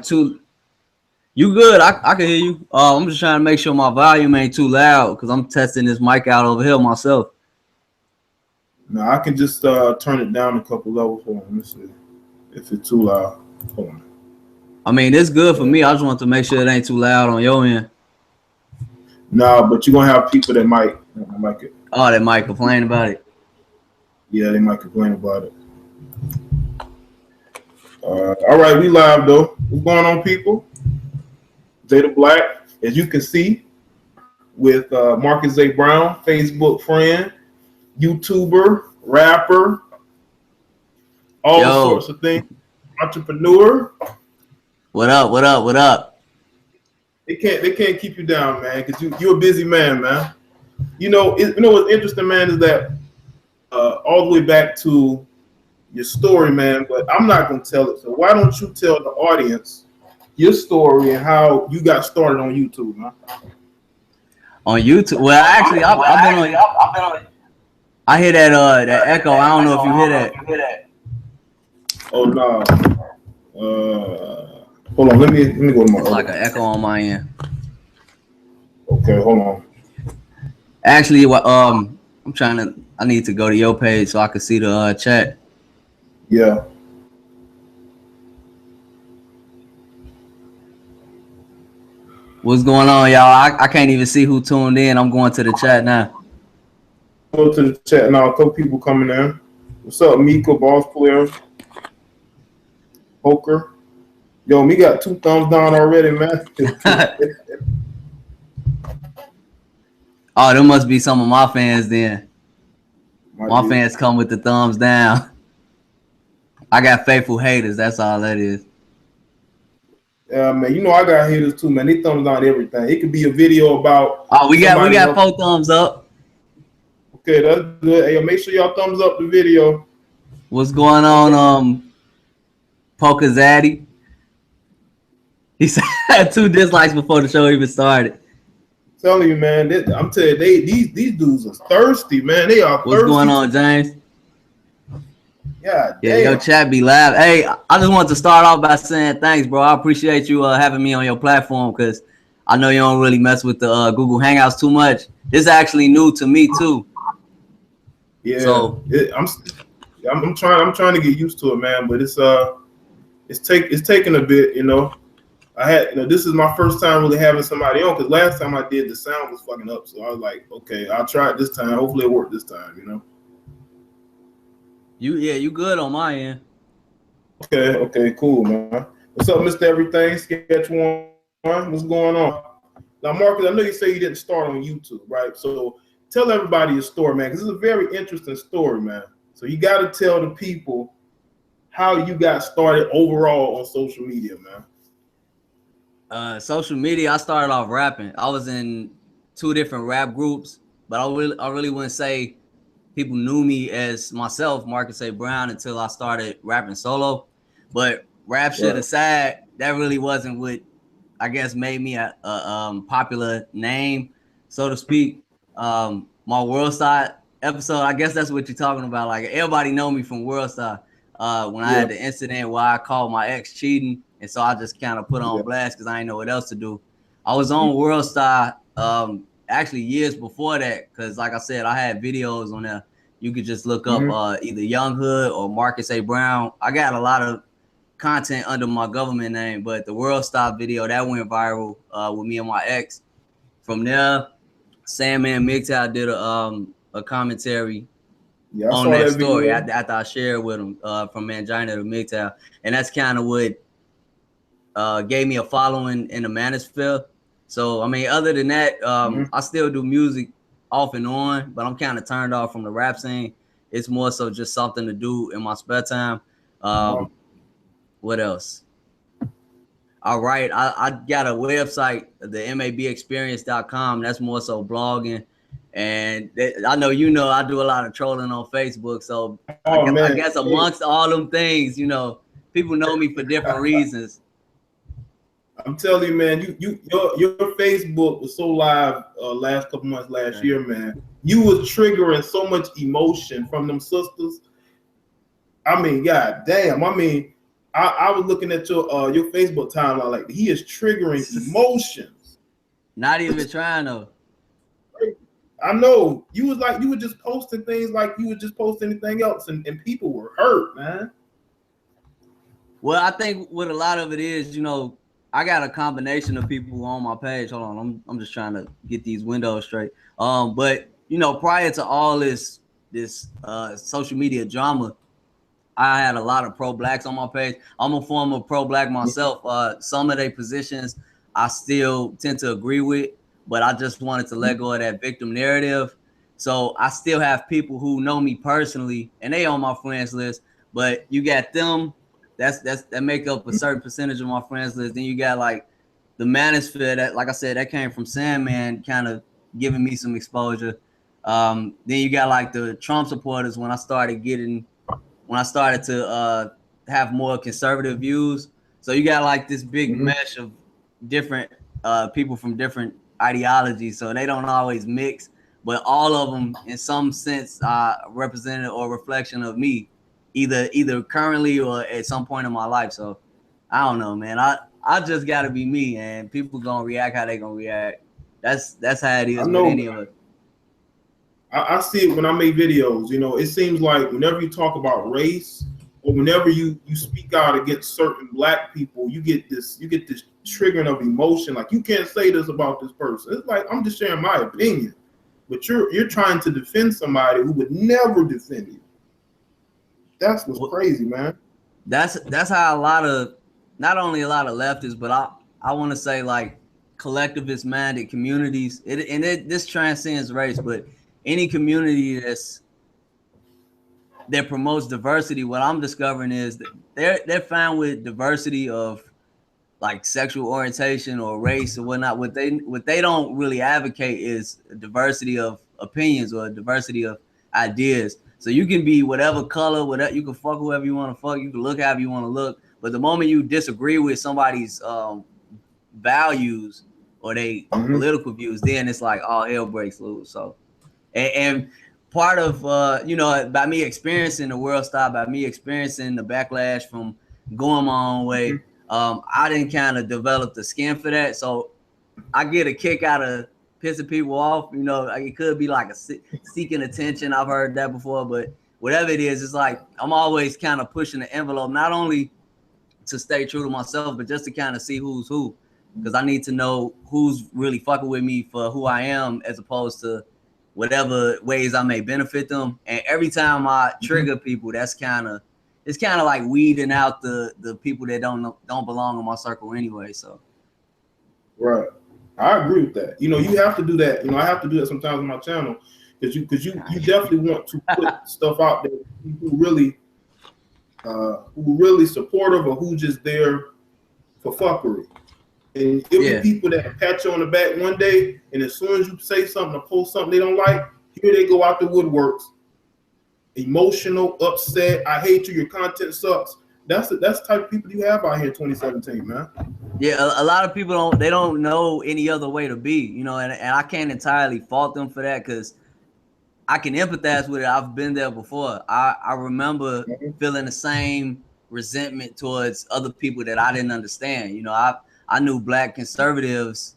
too. You good? I can hear you. I'm just trying to make sure my volume ain't too loud because I'm testing this mic out over here myself. Now I can just turn it down a couple levels. Hold on, let me see if it's too loud. Hold on. I mean, it's good for me. I just want to make sure it ain't too loud on your end. No, but you're gonna have people that might it. Oh, they might complain about it. Yeah, they might complain about it. All right, we live though. What's going on, people? Zeta Black, as you can see, with Marcus A.Brown, Facebook friend, YouTuber, rapper, all sorts of things, entrepreneur. What up? What up? What up? They can't keep you down, man, because you're a busy man, man. You know what's interesting, man, is that all the way back to your story, man. But I'm not gonna tell it. So why don't you tell the audience your story and how you got started on YouTube, man? On YouTube? Well, actually, I've been on. I hear that echo. I don't know if you hear that. Oh no. Hold on. Let me go to my. It's like an echo on my end. Okay, hold on. Actually, I'm trying to. I need to go to your page so I can see the chat. Yeah. What's going on, y'all? I can't even see who tuned in. I'm going to the chat now. Go to the chat now. A couple people coming in. What's up, Miko, boss player? Poker. Yo, me got 2 thumbs down already, man. Oh, there must be some of my fans then. My fans come with the thumbs down. I got faithful haters. That's all that is. Yeah, man. You know I got haters too, man. They thumbs down everything. It could be a video about. Oh, we got 4 thumbs up. Okay, that's good. Hey, make sure y'all thumbs up the video. What's going on, Poker Zaddy? He said 2 dislikes before the show even started. I'm telling you, man. I'm telling you, these dudes are thirsty, man. They are thirsty. What's going on, James? Yeah, your chat be loud. Hey, I just want to start off by saying thanks, bro. I appreciate you having me on your platform because I know you don't really mess with the Google Hangouts too much. This is actually new to me too. Yeah, so I'm trying to get used to it, man. But it's taking a bit, you know. This is my first time really having somebody on because last time I did the sound was fucking up, so I was like, okay, I'll try it this time. Hopefully it worked this time, you know. You good on my end. Okay, cool, man. What's up, Mr. Everything? Sketch One? What's going on? Now, Marcus, I know you say you didn't start on YouTube, right? So tell everybody your story, man, because it's a very interesting story, man. So you got to tell the people how you got started overall on social media, man. Social media, I started off rapping. I was in 2 different rap groups, but I really wouldn't say people knew me as myself, Marcus A.Brown, until I started rapping solo. But rap shit aside, that really wasn't what I guess made me a popular name, so to speak. My World Star episode, I guess that's what you're talking about. Like everybody know me from World Star. When I had the incident where I called my ex cheating, and so I just kind of put on blast because I didn't know what else to do. I was on World Star actually years before that because, like I said, I had videos on there. You could just look up either Young Hood or Marcus A.Brown. I got a lot of content under my government name, but the World Star video that went viral with me and my ex. From there, Sandman MGTOW did a commentary on that story after I shared with him from Mangina to MGTOW, and that's kind of what gave me a following in the manosphere. So I mean, other than that, I still do music off and on, but I'm kind of turned off from the rap scene. It's more so just something to do in my spare time. What else? All right, I got a website, the mabexperience.com. That's more so blogging. And I know I do a lot of trolling on Facebook. So I guess amongst all them things, people know me for different reasons. I'm telling you, man, your Facebook was so live last couple months last year, man. You was triggering so much emotion from them sisters. I mean, god damn. I mean, I was looking at your Facebook timeline, like he is triggering emotions. Not even trying though. I know you were just posting things like you would just post anything else, and people were hurt, man. Well, I think what a lot of it is, you know, I got a combination of people on my page. Hold on, I'm just trying to get these windows straight. But you know, prior to all this social media drama, I had a lot of pro-blacks on my page. I'm a former pro-black myself. Some of their positions I still tend to agree with, but I just wanted to let go of that victim narrative. So I still have people who know me personally, and they on my friends list. But you got them that make up a certain percentage of my friends list. Then you got like the manosphere that, like I said, that came from Sandman, kind of giving me some exposure. Then you got like the Trump supporters when I started to have more conservative views. So you got like this big mesh of different people from different ideologies. So they don't always mix, but all of them in some sense are represented or reflection of me, either currently or at some point in my life. So I don't know, man. I just gotta be me, and people gonna react how they gonna react. That's how it is with any of us. I see it when I make videos. You know, it seems like whenever you talk about race or whenever you speak out against certain black people, you get this triggering of emotion. Like, you can't say this about this person. It's like, I'm just sharing my opinion, but you're trying to defend somebody who would never defend you. That's what's crazy, man. That's how not only a lot of leftists, but I want to say like collectivist minded communities. This transcends race, but any community that promotes diversity, what I'm discovering is that they're fine with diversity of like sexual orientation or race or whatnot. What they don't really advocate is diversity of opinions or diversity of ideas. So you can be whatever color, whatever, you can fuck whoever you want to fuck, you can look however you want to look. But the moment you disagree with somebody's values or they political views, then it's like all hell breaks loose. So and part of by me experiencing the world style, by me experiencing the backlash from going my own way, I didn't kind of develop the skin for that. So I get a kick out of pissing people off. You know, it could be like a seeking attention. I've heard that before, but whatever it is, it's like I'm always kind of pushing the envelope, not only to stay true to myself, but just to kind of see who's who, because I need to know who's really fucking with me for who I am, as opposed to whatever ways I may benefit them. And every time I trigger people, it's kind of like weeding out the people that don't belong in my circle anyway. So, right, I agree with that. You know, you have to do that. You know, I have to do that sometimes on my channel because you definitely want to put stuff out there who really supportive or who just there for fuckery. And it'll be people that pat you on the back one day, and as soon as you say something or post something they don't like, here they go out the woodworks, emotional, upset. I hate you. Your content sucks. That's the type of people you have out here in 2017, man. Yeah, a lot of people don't know any other way to be, you know, and I can't entirely fault them for that because I can empathize with it. I've been there before. I remember feeling the same resentment towards other people that I didn't understand. You know, I knew black conservatives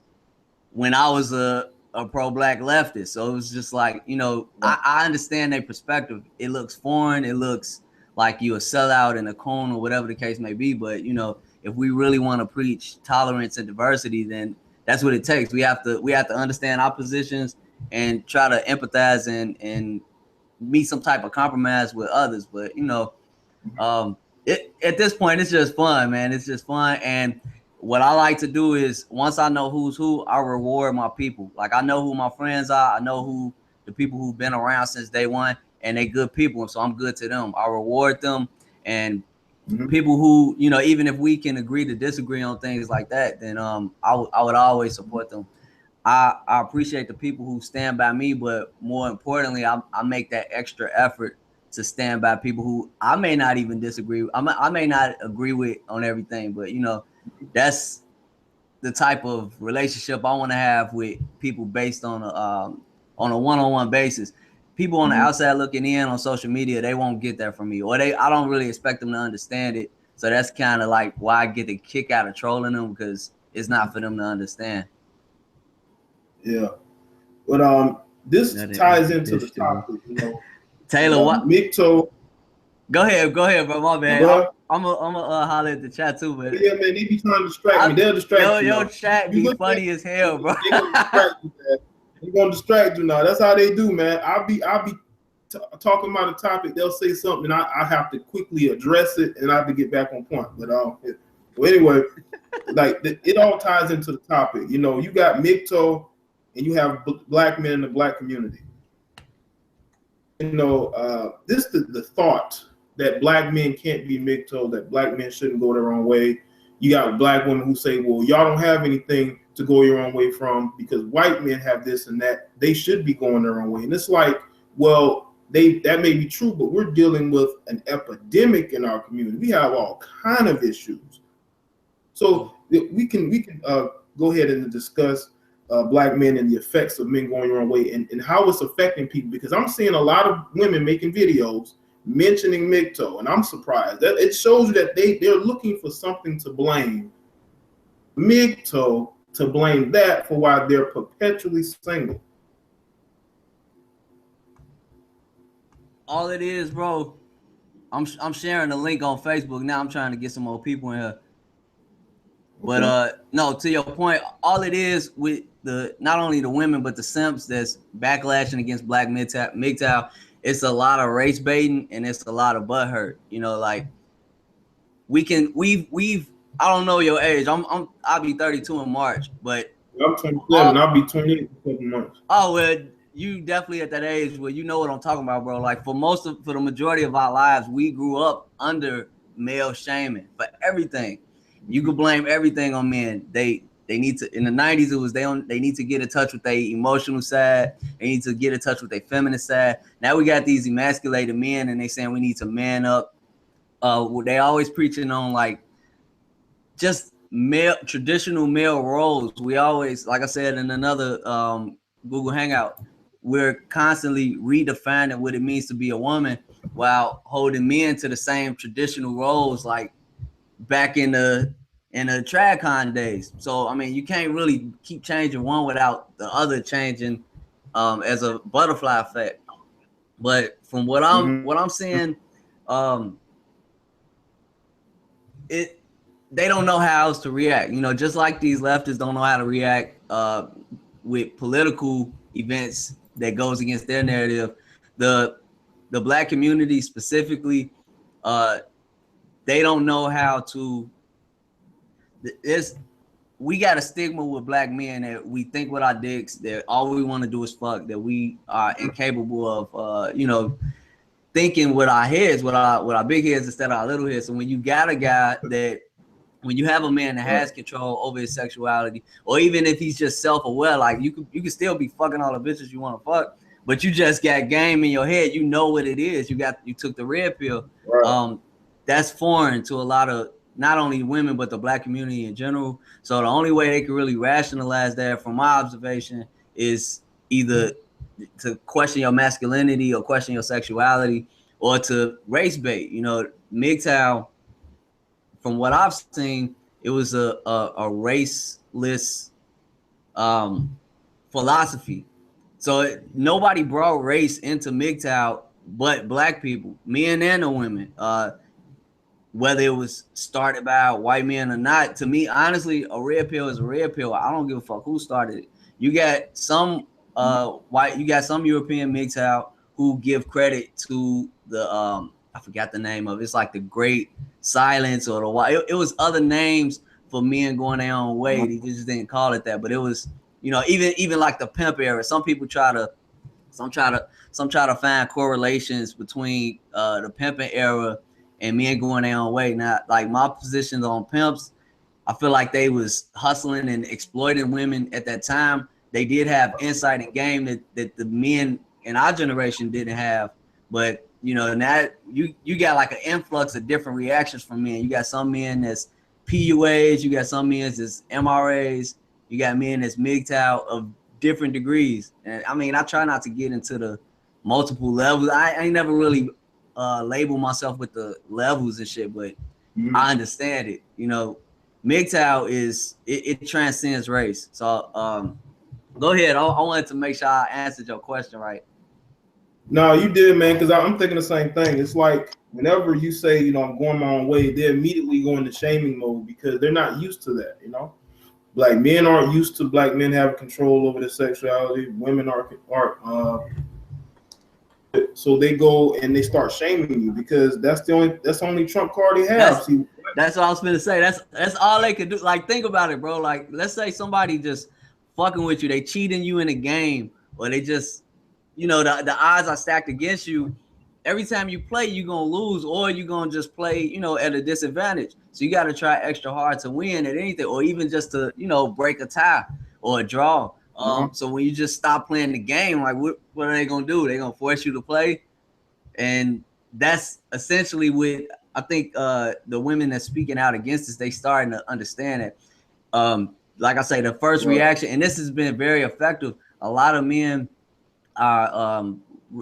when I was a pro-black leftist. So it was just like, you know, I understand their perspective. It looks foreign. It looks like you a sellout in a cone or whatever the case may be. But, you know, if we really want to preach tolerance and diversity, then that's what it takes. We have to understand our positions and try to empathize and meet some type of compromise with others. But, you know, at this point, it's just fun, man. It's just fun. And what I like to do is once I know who's who, I reward my people. Like, I know who my friends are. I know who the people who've been around since day one, and they good people. So I'm good to them. I reward them. And people who, you know, even if we can agree to disagree on things like that, then I would always support them. I appreciate the people who stand by me, but more importantly, I make that extra effort to stand by people who I may not even disagree with. I may not agree with on everything, but, you know, that's the type of relationship I want to have with people based on a one-on-one basis. People on the outside looking in on social media, they won't get that from me, or I don't really expect them to understand it. So that's kind of like why I get the kick out of trolling them, because it's not for them to understand. Yeah. But this ties into the topic, Taylor, what? MGTOW. Go ahead, bro. My bad. Bro. I'm a holler at the chat too, but yeah, man, they be trying to distract me. They'll distract you. Your chat be funny as hell, bro. They gonna distract you, man. They gonna distract you now. That's how they do, man. I'll be talking about a topic. They'll say something, and I have to quickly address it, and I have to get back on point. But so anyway, like it all ties into the topic. You got MGTOW, and you have black men in the black community. This is the thought that black men can't be MGTOW, that black men shouldn't go their own way. You got black women who say, well, y'all don't have anything to go your own way from because white men have this and that. They should be going their own way. And it's like, well, that may be true, but we're dealing with an epidemic in our community. We have all kind of issues. So we can go ahead and discuss black men and the effects of men going their own way and how it's affecting people, because I'm seeing a lot of women making videos mentioning MGTOW, and I'm surprised. That it shows you that they're looking for something to blame MGTOW, to blame that for why they're perpetually single. All it is, bro, I'm sharing the link on Facebook now. I'm trying to get some more people in here. But no, to your point, all it is with not only the women but the simps that's backlashing against black MGTOW, it's a lot of race baiting and it's a lot of butt hurt. Like we've I don't know your age. I'll be 32 in March, but I'm 27. I'll be 28 in a couple months. Oh well, you definitely at that age where you know what I'm talking about, bro. Like for the majority of our lives, we grew up under male shaming for everything. You could blame everything on men. They need to, in the 90s, it was they need to get in touch with their emotional side. They need to get in touch with their feminine side. Now we got these emasculated men and they saying we need to man up. They always preaching on like just traditional male roles. We always, like I said in another Google Hangout, we're constantly redefining what it means to be a woman while holding men to the same traditional roles like back in the TradCon days. So I mean, you can't really keep changing one without the other changing as a butterfly effect. But from what I'm seeing, they don't know how else to react. Just like these leftists don't know how to react with political events that goes against their narrative. The black community specifically, they don't know how to. We got a stigma with black men that we think with our dicks, that all we want to do is fuck, that we are incapable of, thinking with our heads, with our big heads instead of our little heads. So when you got a guy when you have a man that has control over his sexuality, or even if he's just self-aware, like you can still be fucking all the bitches you want to fuck, but you just got game in your head. You know what it is. You took the red pill. Right. That's foreign to a lot of not only women but the black community in general. So the only way they can really rationalize that, from my observation, is either to question your masculinity or question your sexuality, or to race bait. MGTOW, from what I've seen, it was a raceless philosophy. So nobody brought race into MGTOW but black people, men and the women. Whether it was started by white men or not, to me, honestly, a red pill is a red pill. I don't give a fuck who started it. You got some some European MGTOW who give credit to the I forgot the name of it. It's like the Great Silence or the white. It was other names for men going their own way. They just didn't call it that. But it was, even like the pimp era. Some people try to find correlations between the pimping era and men going their own way. Now, like my positions on pimps, I feel like they was hustling and exploiting women at that time. They did have insight and game that the men in our generation didn't have. But now you got like an influx of different reactions from men. You got some men that's PUAs, you got some men that's MRAs, you got men that's MGTOW of different degrees. And I mean, I try not to get into the multiple levels. I ain't never really label myself with the levels and shit, but I understand it. You know, MGTOW is it transcends race. So go ahead. I wanted to make sure I answered your question right. No, you did, man, because I'm thinking the same thing. It's like whenever you say, you know, I'm going my own way, they immediately go into shaming mode because they're not used to that, you know? Black men aren't used to black men having control over their sexuality. Women aren't so they go and they start shaming you because that's the only trump card they have. That's what I was gonna say. That's all they could do. Like, think about it, bro. Like, let's say somebody just fucking with you, they cheating you in a game, or they just, you know, the odds are stacked against you. Every time you play, you're gonna lose, or you're gonna just play, you know, at a disadvantage. So you gotta try extra hard to win at anything, or even just to, you know, break a tie or a draw. So when you just stop playing the game, like what are they gonna do? They're gonna force you to play. And that's essentially what I think the women that's speaking out against this, they starting to understand it. Like I say, the first reaction, and this has been very effective. A lot of men are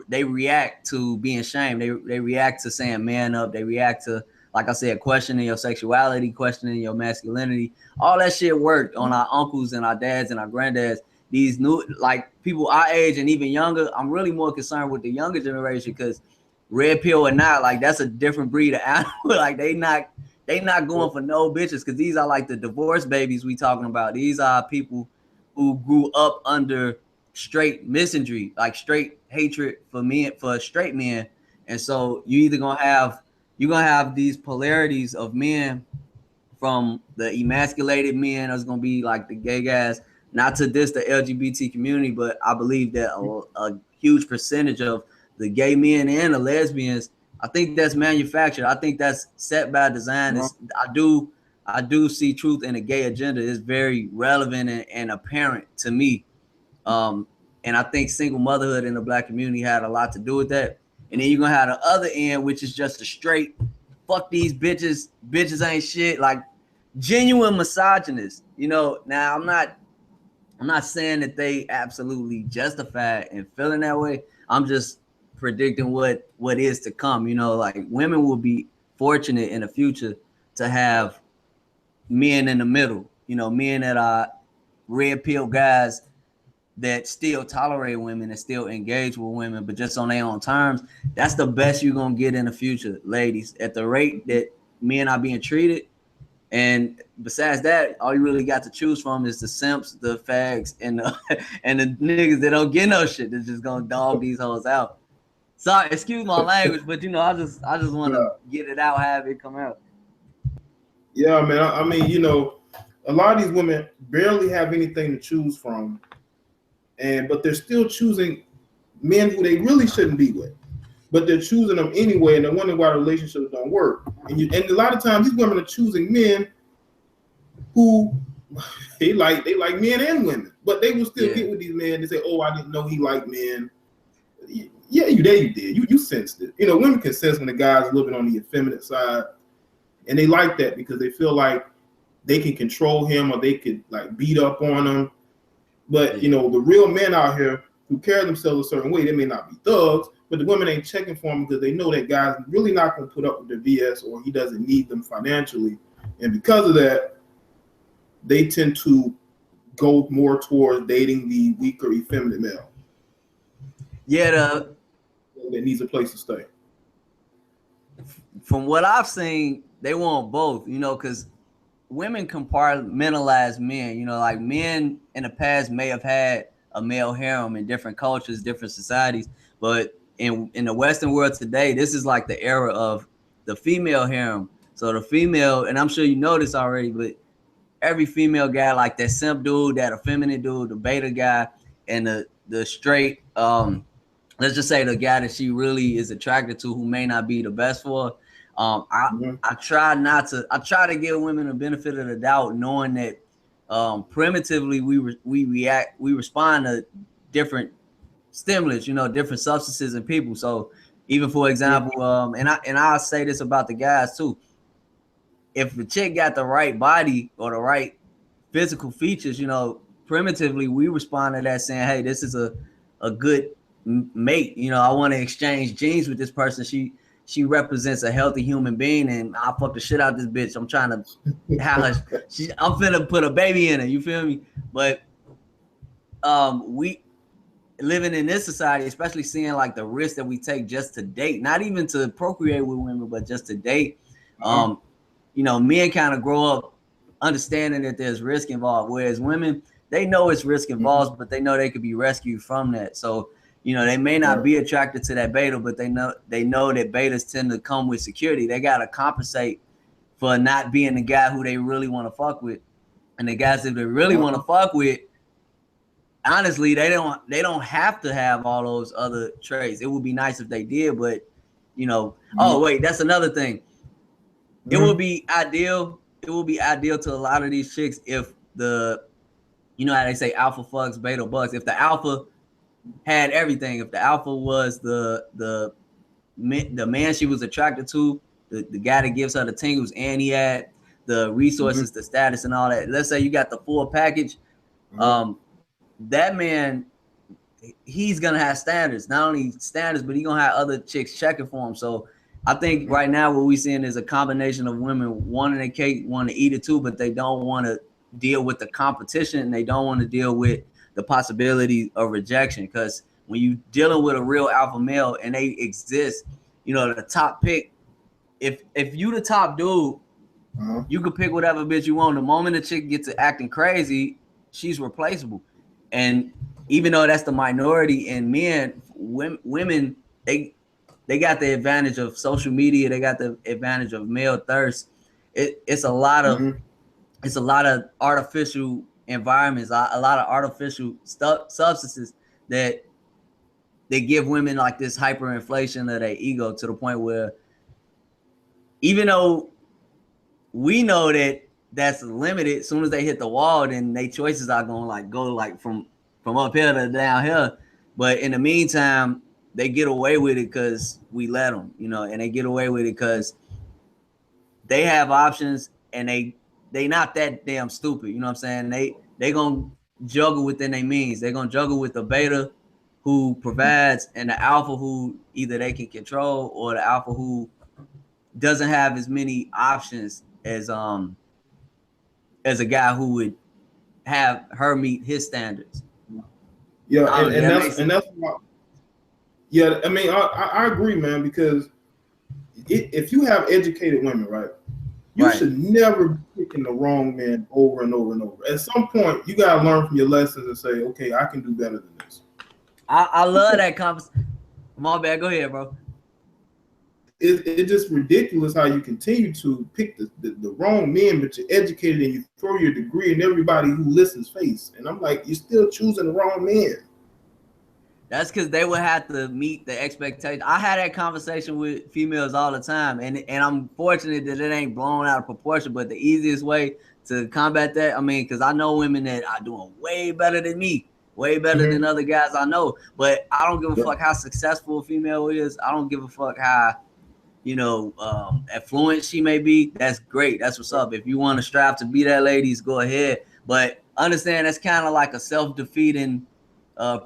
they react to being shamed. They react to saying man up. They react to, like I said, questioning your sexuality, questioning your masculinity. All that shit worked on our uncles and our dads and our granddads. These new, like, people our age and even younger, I'm really more concerned with the younger generation because red pill or not, like, that's a different breed of animal. Like, they not going for no bitches because these are like the divorce babies we talking about. These are people who grew up under straight misandry, like straight hatred for men, for straight men. And so you either gonna have these polarities of men, from the emasculated men that's gonna be like the gay guys. Not to diss the LGBT community, but I believe that a huge percentage of the gay men and the lesbians, I think that's manufactured. I think that's set by design. I do see truth in the gay agenda. It's very relevant and apparent to me. And I think single motherhood in the black community had a lot to do with that. And then you're gonna have the other end, which is just a straight fuck these bitches ain't shit, like genuine misogynist. You know, now I'm not saying that they absolutely justified in feeling that way. I'm just predicting what is to come. You know, like, women will be fortunate in the future to have men in the middle. You know, men that are red pill guys that still tolerate women and still engage with women, but just on their own terms. That's the best you're gonna get in the future, ladies. At the rate that men are being treated. And besides that, all you really got to choose from is the simps, the fags, and the niggas that don't get no shit. That's just gonna dog these hoes out. Sorry, excuse my language, but you know, I just want to get it out, have it come out. Yeah, man. I mean, you know, a lot of these women barely have anything to choose from, but they're still choosing men who they really shouldn't be with. But they're choosing them anyway, and they're wondering why relationships don't work. And a lot of times, these women are choosing men who they like men and women, but they will still get with these men. They say, "Oh, I didn't know he liked men." Yeah, you did. You sensed it. You know, women can sense when a guy's living on the effeminate side, and they like that because they feel like they can control him or they could like beat up on him. But you know, the real men out here who carry themselves a certain way, they may not be thugs, but the women ain't checking for them because they know that guy's really not going to put up with their BS, or he doesn't need them financially. And because of that, they tend to go more towards dating the weaker, effeminate male. Yeah, that needs a place to stay. From what I've seen, they want both, you know, because women compartmentalize men. You know, like, men in the past may have had a male harem in different cultures, different societies, but in the Western world today, this is like the era of the female harem. So the female, and I'm sure you know this already, but every female guy, like that simp dude, that effeminate dude, the beta guy, and the straight, let's just say the guy that she really is attracted to, who may not be the best for her. I try to give women the benefit of the doubt, knowing that primitively we respond to different stimulants, you know, different substances and people. So even, for example, and I'll say this about the guys too. If the chick got the right body or the right physical features, you know, primitively we respond to that saying, hey, this is a good mate. You know, I want to exchange genes with this person. she represents a healthy human being, and I fuck the shit out this bitch. I'm trying to have her. I'm finna put a baby in her. You feel me? But we living in this society, especially seeing like the risk that we take just to date, not even to procreate with women, but just to date. You know, men kind of grow up understanding that there's risk involved, whereas women, they know it's risk involved, but they know they could be rescued from that. So, you know, they may not be attracted to that beta, but they know that betas tend to come with security. They gotta compensate for not being the guy who they really want to fuck with. And the guys that they really want to fuck with, honestly, they don't have to have all those other traits. It would be nice if they did, but you know, oh wait, that's another thing. It would be ideal. It would be ideal to a lot of these chicks if the, you know how they say alpha fucks, beta bucks. If the alpha had everything, if the alpha was the man she was attracted to, the guy that gives her the tingles, and he had the resources, the status, and all that. Let's say you got the full package. That man, he's gonna have standards. Not only standards, but he's gonna have other chicks checking for him. So I think right now what we're seeing is a combination of women wanting a cake, wanting to eat it too, but they don't want to deal with the competition, and they don't want to deal with the possibility of rejection. Because when you dealing with a real alpha male and they exist, you know, the top pick, if you the top dude, you can pick whatever bitch you want. The moment the chick gets to acting crazy, she's replaceable. And even though that's the minority in men, women, they got the advantage of social media. They got the advantage of male thirst. It's a lot of artificial environments, a lot of artificial substances that they give women like this hyperinflation of their ego, to the point where even though we know that that's limited, as soon as they hit the wall, then their choices are going to go from up here to down here. But in the meantime, they get away with it because we let them, you know, and they get away with it because they have options, and they not that damn stupid, you know what I'm saying? They gonna juggle within their means. They're gonna juggle with the beta who provides, and the alpha who either they can control, or the alpha who doesn't have as many options as a guy who would have her meet his standards. Yeah, and that's why, yeah, I mean, I agree, man, because if you have educated women, right, you should never be picking the wrong man over and over and over. At some point, you gotta learn from your lessons and say, okay, I can do better than this. I love that conversation. My bad, go ahead, bro. It's just ridiculous how you continue to pick the wrong men, but you're educated and you throw your degree in everybody who listens face. And I'm like, you're still choosing the wrong men. That's because they would have to meet the expectation. I had that conversation with females all the time, and I'm fortunate that it ain't blown out of proportion. But the easiest way to combat that, I mean, because I know women that are doing way better than me, way better than other guys I know. But I don't give a fuck how successful a female is. I don't give a fuck how, you know, affluent she may be. That's great. That's what's up. If you want to strive to be that, ladies, go ahead. But understand that's kind of like a self-defeating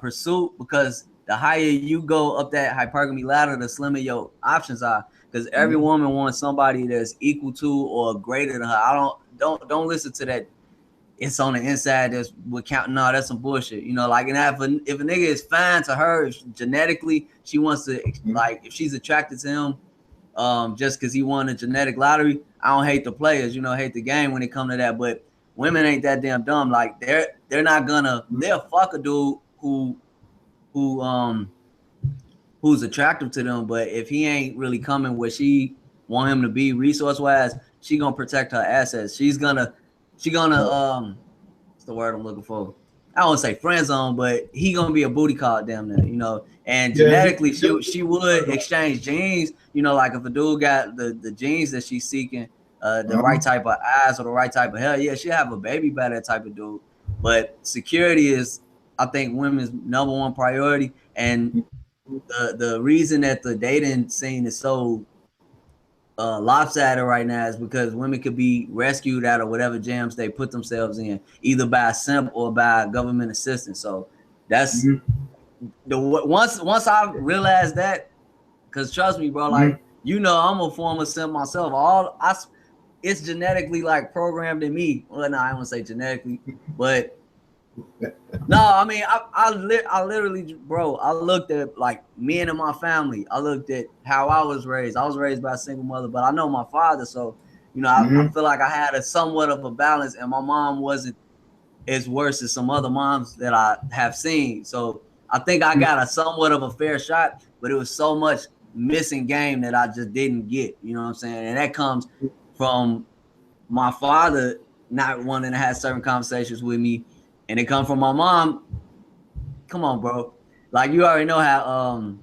pursuit, because the higher you go up that hypergamy ladder, the slimmer your options are. Because every woman wants somebody that's equal to or greater than her. Don't listen to that. It's on the inside that's what counting. No, that's some bullshit. You know, like, and if a nigga is fine to her, if genetically she wants to, like, if she's attracted to him, just because he won a genetic lottery, I don't hate the players, you know, hate the game when it comes to that. But women ain't that damn dumb. Like, they're not gonna, they'll fuck a dude who's attractive to them, but if he ain't really coming where she want him to be resource wise, she gonna protect her assets. She gonna what's the word I'm looking for? I don't want to say friend zone, but he gonna be a booty call damn near, you know. And genetically, she would exchange genes, you know, like if a dude got the genes that she's seeking, the right type of eyes or the right type of hair, yeah, she'll have a baby by that type of dude. But security is, I think, women's number one priority. And the reason that the dating scene is so lopsided right now is because women could be rescued out of whatever jams they put themselves in, either by a simp or by government assistance. So that's once I realized that, because trust me, bro, like you know, I'm a former simp myself. It's genetically like programmed in me. Well, no, I don't want to say genetically, but no, I mean, I literally, bro, I looked at like me and my family. I looked at how I was raised. I was raised by a single mother, but I know my father, so you know, I feel like I had a somewhat of a balance, and my mom wasn't as worse as some other moms that I have seen. So I think I got a somewhat of a fair shot, but it was so much missing game that I just didn't get. You know what I'm saying? And that comes from my father not wanting to have certain conversations with me, and it comes from my mom. Come on, bro. Like you already know how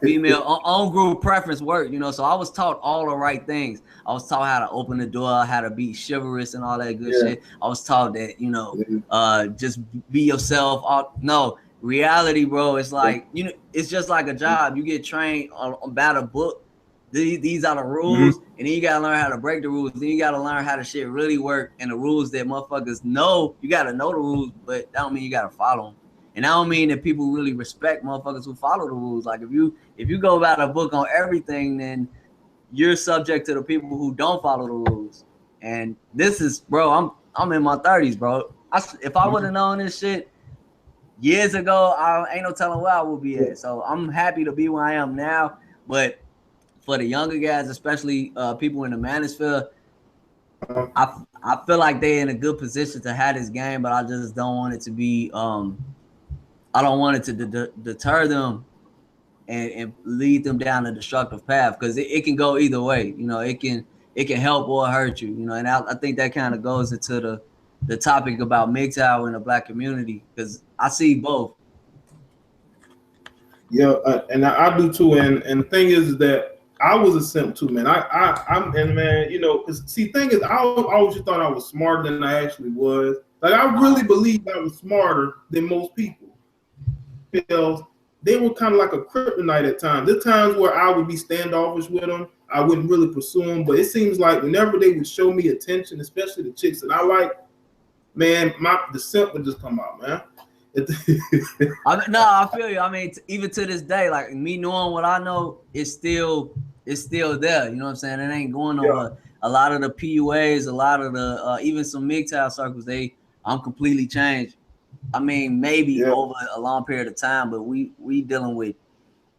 female own group preference work, you know. So I was taught all the right things. I was taught how to open the door, how to be chivalrous and all that good shit. I was taught that, you know, just be yourself. No, reality, bro, it's like, you know, it's just like a job. You get trained about a book. These are the rules, and then you gotta learn how to break the rules. Then you gotta learn how the shit really work, and the rules that motherfuckers know. You gotta know the rules, but that don't mean you gotta follow them. And I don't mean that people really respect motherfuckers who follow the rules. Like if you go about a book on everything, then you're subject to the people who don't follow the rules. And this is, bro, I'm in my 30s, bro. If I would have known this shit years ago, I ain't no telling where I would be at. So I'm happy to be where I am now. But for the younger guys, especially people in the manosphere, I feel like they're in a good position to have this game, but I just don't want it to be I don't want it to deter them and lead them down a destructive path, because it can go either way. You know, it can help or hurt you. You know, and I think that kind of goes into the topic about MGTOW in the Black community, because I see both. Yeah, and I do too. And the thing is that I was a simp too, man. I'm and man, you know, cause see, thing is, I always just thought I was smarter than I actually was. Like I really believed I was smarter than most people. Because they were kind of like a kryptonite at times. There's times where I would be standoffish with them. I wouldn't really pursue them, but it seems like whenever they would show me attention, especially the chicks that I like, man, the simp would just come out, man. I feel you. I mean, even to this day, like me knowing what I know, it's still there. You know what I'm saying? It ain't going nowhere. A lot of the PUAs, a lot of the even some MGTOW circles, I'm completely changed. I mean, maybe over a long period of time, but we dealing with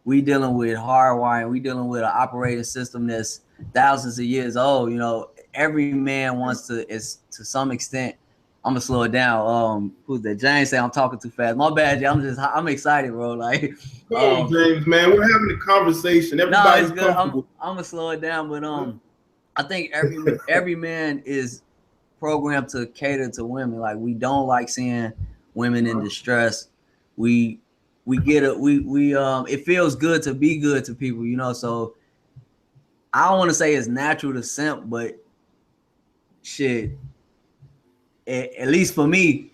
hardwiring. We dealing with an operating system that's thousands of years old. You know, every man wants to some extent. I'm gonna slow it down. Who's that? James say I'm talking too fast. My bad, Jay. I'm excited, bro. Like, come on, James, man. We're having a conversation. Everybody's good. I'm gonna slow it down, but I think every man is programmed to cater to women. Like, we don't like seeing women in distress. We get it. It feels good to be good to people, you know. So I don't want to say it's natural to simp, but shit. At least for me,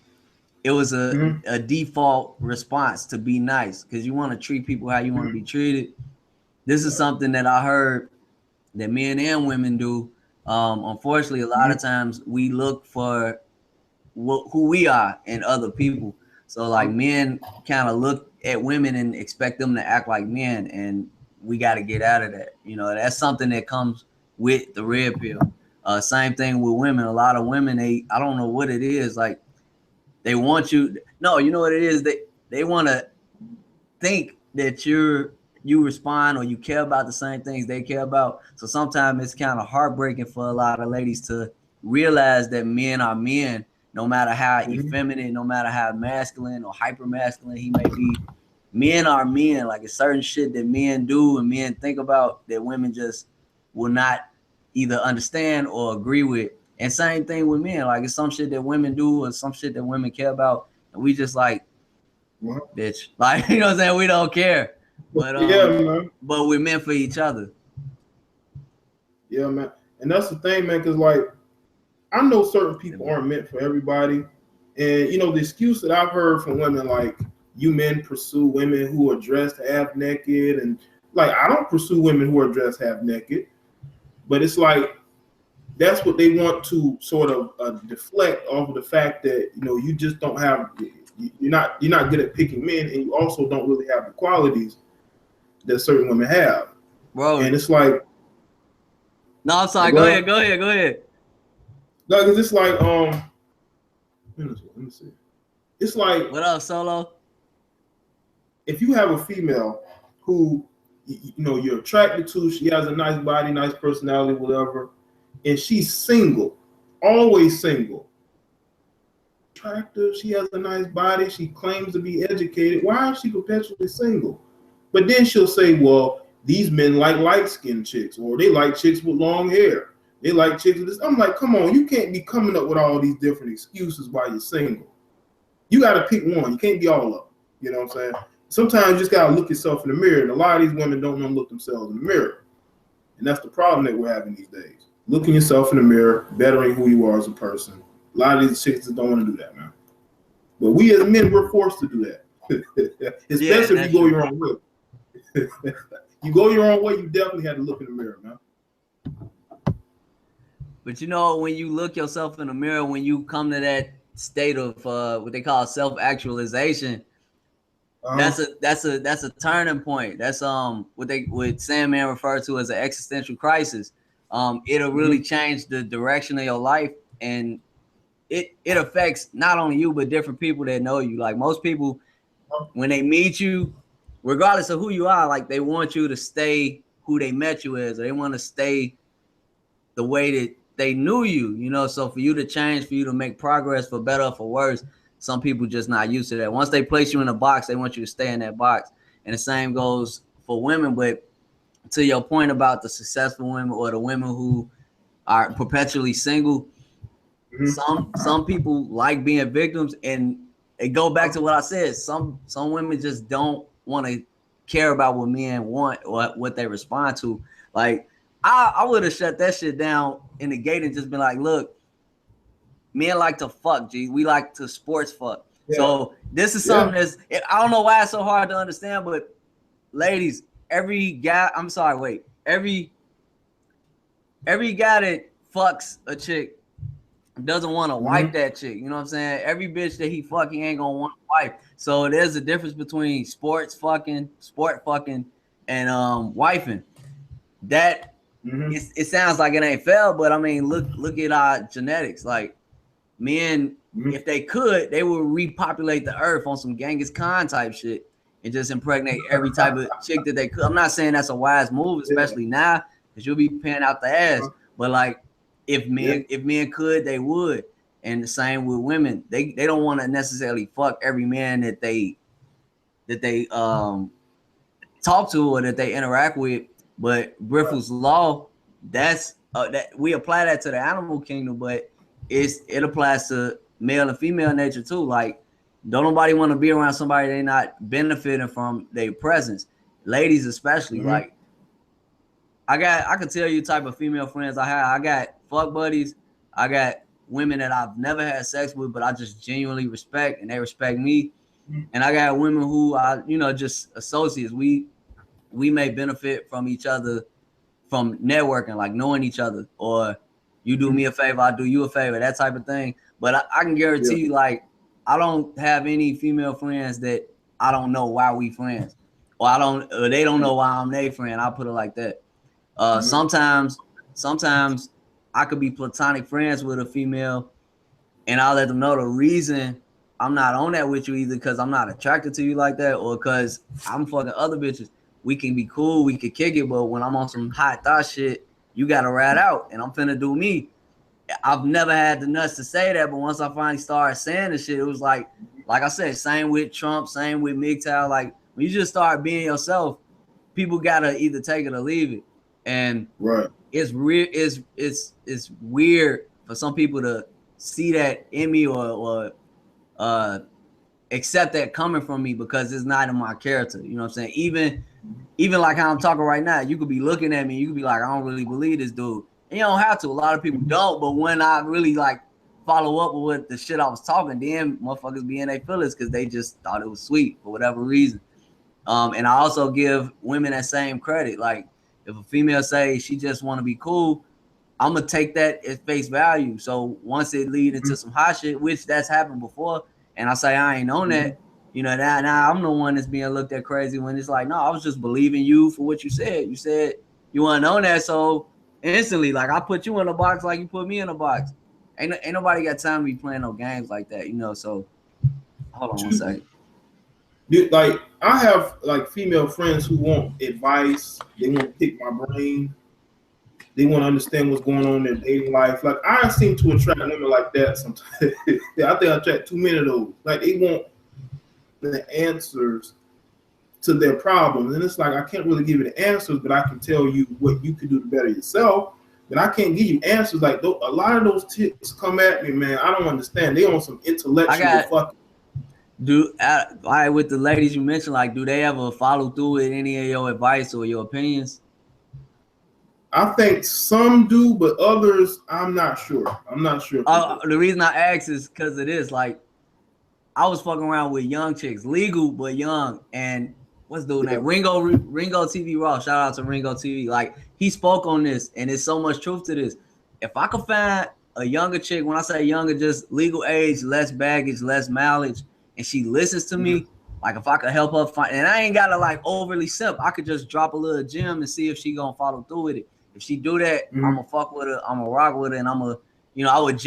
it was a default response to be nice, because you want to treat people how you want to be treated. This is something that I heard that men and women do. Unfortunately, a lot of times we look for who we are in other people. So like men kind of look at women and expect them to act like men, and we got to get out of that. You know, that's something that comes with the red pill. Same thing with women. A lot of women, I don't know what it is. Like, they want you. No, you know what it is. They want to think that you respond or you care about the same things they care about. So sometimes it's kind of heartbreaking for a lot of ladies to realize that men are men, no matter how effeminate, no matter how masculine or hyper masculine he may be. Men are men. Like, it's certain shit that men do and men think about that women just will not either understand or agree with. And same thing with men. Like, it's some shit that women do or some shit that women care about, and we just like, bitch. Like, you know what I'm saying? We don't care. But man. But we're meant for each other. Yeah, man. And that's the thing, man, because like, I know certain people aren't meant for everybody. And you know, the excuse that I've heard from women, like, you men pursue women who are dressed half naked, and like, I don't pursue women who are dressed half naked. But it's like, that's what they want to sort of deflect off of the fact that, you know, you just don't have, you're not good at picking men, and you also don't really have the qualities that certain women have. bro. And it's like, no, I'm sorry. Go ahead. Like, it's like, let me see. It's like, what up, Solo? If you have a female who, you know, you're attracted to, she has a nice body, nice personality, whatever, and she's single, always single, attractive, she has a nice body, she claims to be educated, why is she perpetually single? But then she'll say, well, these men like light-skinned chicks, or they like chicks with long hair. They like chicks with this. I'm like, come on, you can't be coming up with all these different excuses why you're single. You got to pick one. You can't be all of them. You know what I'm saying? Sometimes you just got to look yourself in the mirror. And a lot of these women don't want to look themselves in the mirror. And that's the problem that we're having these days. Looking yourself in the mirror, bettering who you are as a person. A lot of these chicks don't want to do that, man. But we as men, we're forced to do that. Especially if you go your own way. You go your own way, you definitely have to look in the mirror, man. But you know, when you look yourself in the mirror, when you come to that state of what they call self-actualization, that's a turning point. That's what Sandman referred to as an existential crisis. It'll really change the direction of your life, and it affects not only you but different people that know you. Like most people, when they meet you, regardless of who you are, like they want you to stay who they met you as, or they want to stay the way that they knew you, you know. So for you to change, for you to make progress, for better or for worse, some people just not used to that. Once they place you in a box, they want you to stay in that box. And the same goes for women. But to your point about the successful women or the women who are perpetually single, some people like being victims, and it go back to what I said. Some women just don't want to care about what men want or what they respond to. Like I would have shut that shit down in the gate and just been like, look, men like to fuck, G. We like to sports fuck. Yeah. So this is something that's, I don't know why it's so hard to understand, but ladies, every guy that fucks a chick doesn't want to wife that chick. You know what I'm saying? Every bitch that he fuck, he ain't gonna want to wife. So there's a difference between sport fucking, and wifing. That it sounds like it ain't fair, but I mean, look at our genetics. Like men, if they could, they would repopulate the earth on some Genghis Khan type shit and just impregnate every type of chick that they could. I'm not saying that's a wise move, especially now, because you'll be paying out the ass. But like, if men could, they would. And the same with women. They don't want to necessarily fuck every man that they talk to or that they interact with. But Griffith's law, that's that we apply that to the animal kingdom, but it applies to male and female nature too. Like, don't nobody want to be around somebody they not benefiting from their presence. Ladies especially. Like, I could tell you type of female friends I have. I got fuck buddies. I got women that I've never had sex with, but I just genuinely respect, and they respect me. And I got women who are, just associates. We may benefit from each other from networking, like knowing each other, or you do me a favor, I do you a favor, that type of thing. But I can guarantee you, like, I don't have any female friends that I don't know why we friends, or they don't know why I'm their friend. I'll put it like that. Sometimes I could be platonic friends with a female, and I'll let them know the reason I'm not on that with you, either because I'm not attracted to you like that, or because I'm fucking other bitches. We can be cool, we can kick it, but when I'm on some hot thought shit, you gotta rat out, and I'm finna do me. I've never had the nuts to say that, but once I finally started saying the shit, it was like I said, same with Trump, same with MGTOW. Like, when you just start being yourself, people gotta either take it or leave it. And it's weird for some people to see that in me or accept that coming from me, because it's not in my character. You know what I'm saying? Even like how I'm talking right now, you could be looking at me, you could be like, I don't really believe this dude. And you don't have to. A lot of people don't. But when I really like follow up with what the shit I was talking, then motherfuckers be in their feelings because they just thought it was sweet for whatever reason. And I also give women that same credit. Like, if a female say she just want to be cool, I'm gonna take that at face value. So once it lead into some hot shit, which that's happened before, and I say I ain't on that, You know, now I'm the one that's being looked at crazy when it's like, no, I was just believing you for what you said. You said you want to know that, so instantly, like I put you in a box, like you put me in a box. Ain't nobody got time to be playing no games like that, you know. So hold on one second. Like I have like female friends who want advice. They want to pick my brain. They want to understand what's going on in their dating life. Like I seem to attract women like that sometimes. I think I attract too many of those. Like they want the answers to their problems, and it's like I can't really give you the answers, but I can tell you what you can do to better yourself. But I can't give you answers. Like a lot of those chicks come at me, man. I don't understand. They on some intellectual fucking. With the ladies you mentioned, like, do they ever follow through with any of your advice or your opinions? I think some do, but others, I'm not sure. I'm not sure. The reason I ask is because it is like I was fucking around with young chicks, legal but young, and what's the name? Ringo TV Raw. Shout out to Ringo TV. Like he spoke on this, and there's so much truth to this. If I could find a younger chick, when I say younger, just legal age, less baggage, less mileage, and she listens to me, like if I could help her find, and I ain't gotta like overly simp, I could just drop a little gem and see if she gonna follow through with it. If she do that, I'm gonna fuck with her, I'm gonna rock with her, and I would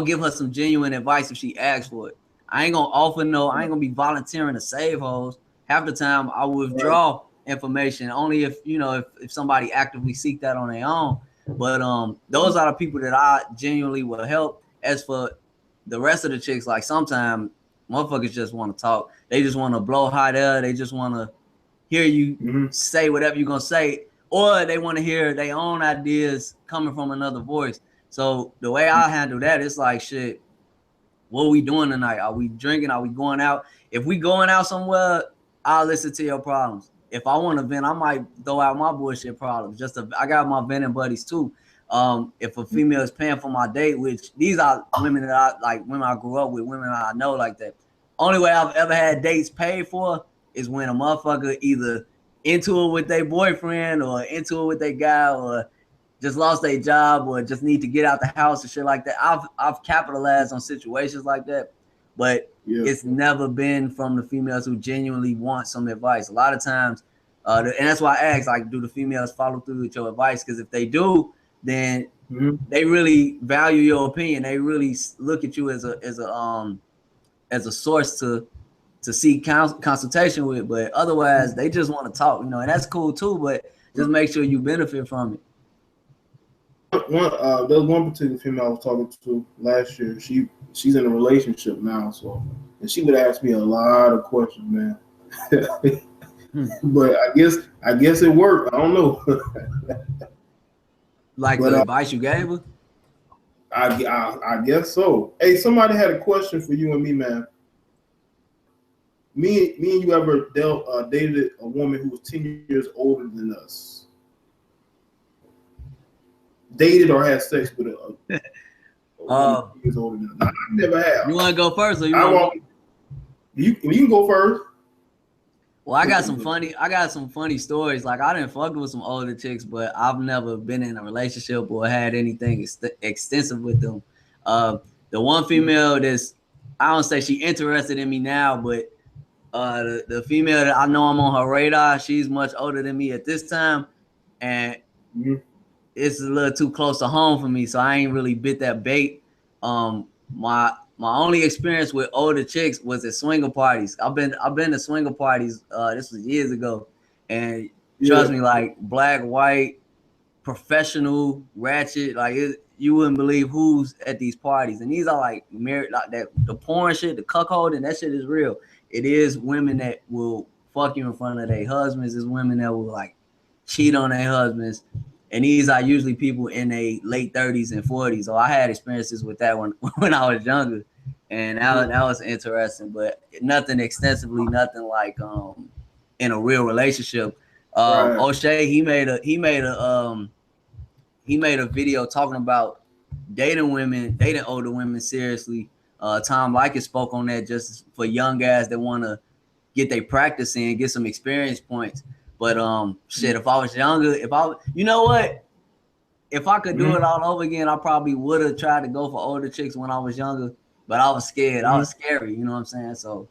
give her some genuine advice if she asks for it. I ain't gonna offer I ain't gonna be volunteering to save hoes. Half the time I withdraw information only if if somebody actively seek that on their own. But those are the people that I genuinely will help. As for the rest of the chicks, like sometimes motherfuckers just want to talk. They just want to blow hot air. They just want to hear you say whatever you're gonna say, or they want to hear their own ideas coming from another voice. So the way I handle that, it's like, shit, what are we doing tonight? Are we drinking? Are we going out? If we going out somewhere, I'll listen to your problems. If I want to vent, I might throw out my bullshit problems. I got my venting buddies too. If a female is paying for my date, which these are women that I like, women I grew up with, women I know like that. Only way I've ever had dates paid for is when a motherfucker either into it with their boyfriend or into it with their guy or just lost their job or just need to get out the house and shit like that. I've capitalized on situations like that, but it's never been from the females who genuinely want some advice. A lot of times, and that's why I ask, like, do the females follow through with your advice? Because if they do, then they really value your opinion. They really look at you as a source to seek consultation with. But otherwise, they just want to talk, and that's cool too. But just make sure you benefit from it. There was one particular female I was talking to last year. She's in a relationship now, and she would ask me a lot of questions, man. But I guess it worked. I don't know. Like the advice you gave her? I guess so. Hey, somebody had a question for you and me, man. Me and you ever dated a woman who was 10 years older than us? Dated or had sex with a woman 10 years older than us? I never have. You want to go first, or you can go first. Well, I got some funny stories. Like I didn't fuck with some older chicks, but I've never been in a relationship or had anything extensive with them. The one female I don't say she interested in me now, but the female that I know I'm on her radar, she's much older than me at this time, and it's a little too close to home for me, so I ain't really bit that bait. My only experience with older chicks was at swinger parties. I've been to swinger parties. This was years ago, and trust me, like black, white, professional, ratchet. Like you wouldn't believe who's at these parties, and these are like married, like that. The porn shit, the cuckolding, that shit is real. It is women that will fuck you in front of their husbands. It's women that will like cheat on their husbands. And these are usually people in their late 30s and 40s. So I had experiences with that when I was younger. And that was interesting, but nothing extensively, nothing like in a real relationship. Right. O'Shea, he made a video talking about dating older women seriously. Tom Likas spoke on that just for young guys that want to get their practice in, get some experience points. But shit, if I was younger, you know what? If I could do it all over again, I probably would have tried to go for older chicks when I was younger. But but I was scared. I was scary, you know what I'm saying? So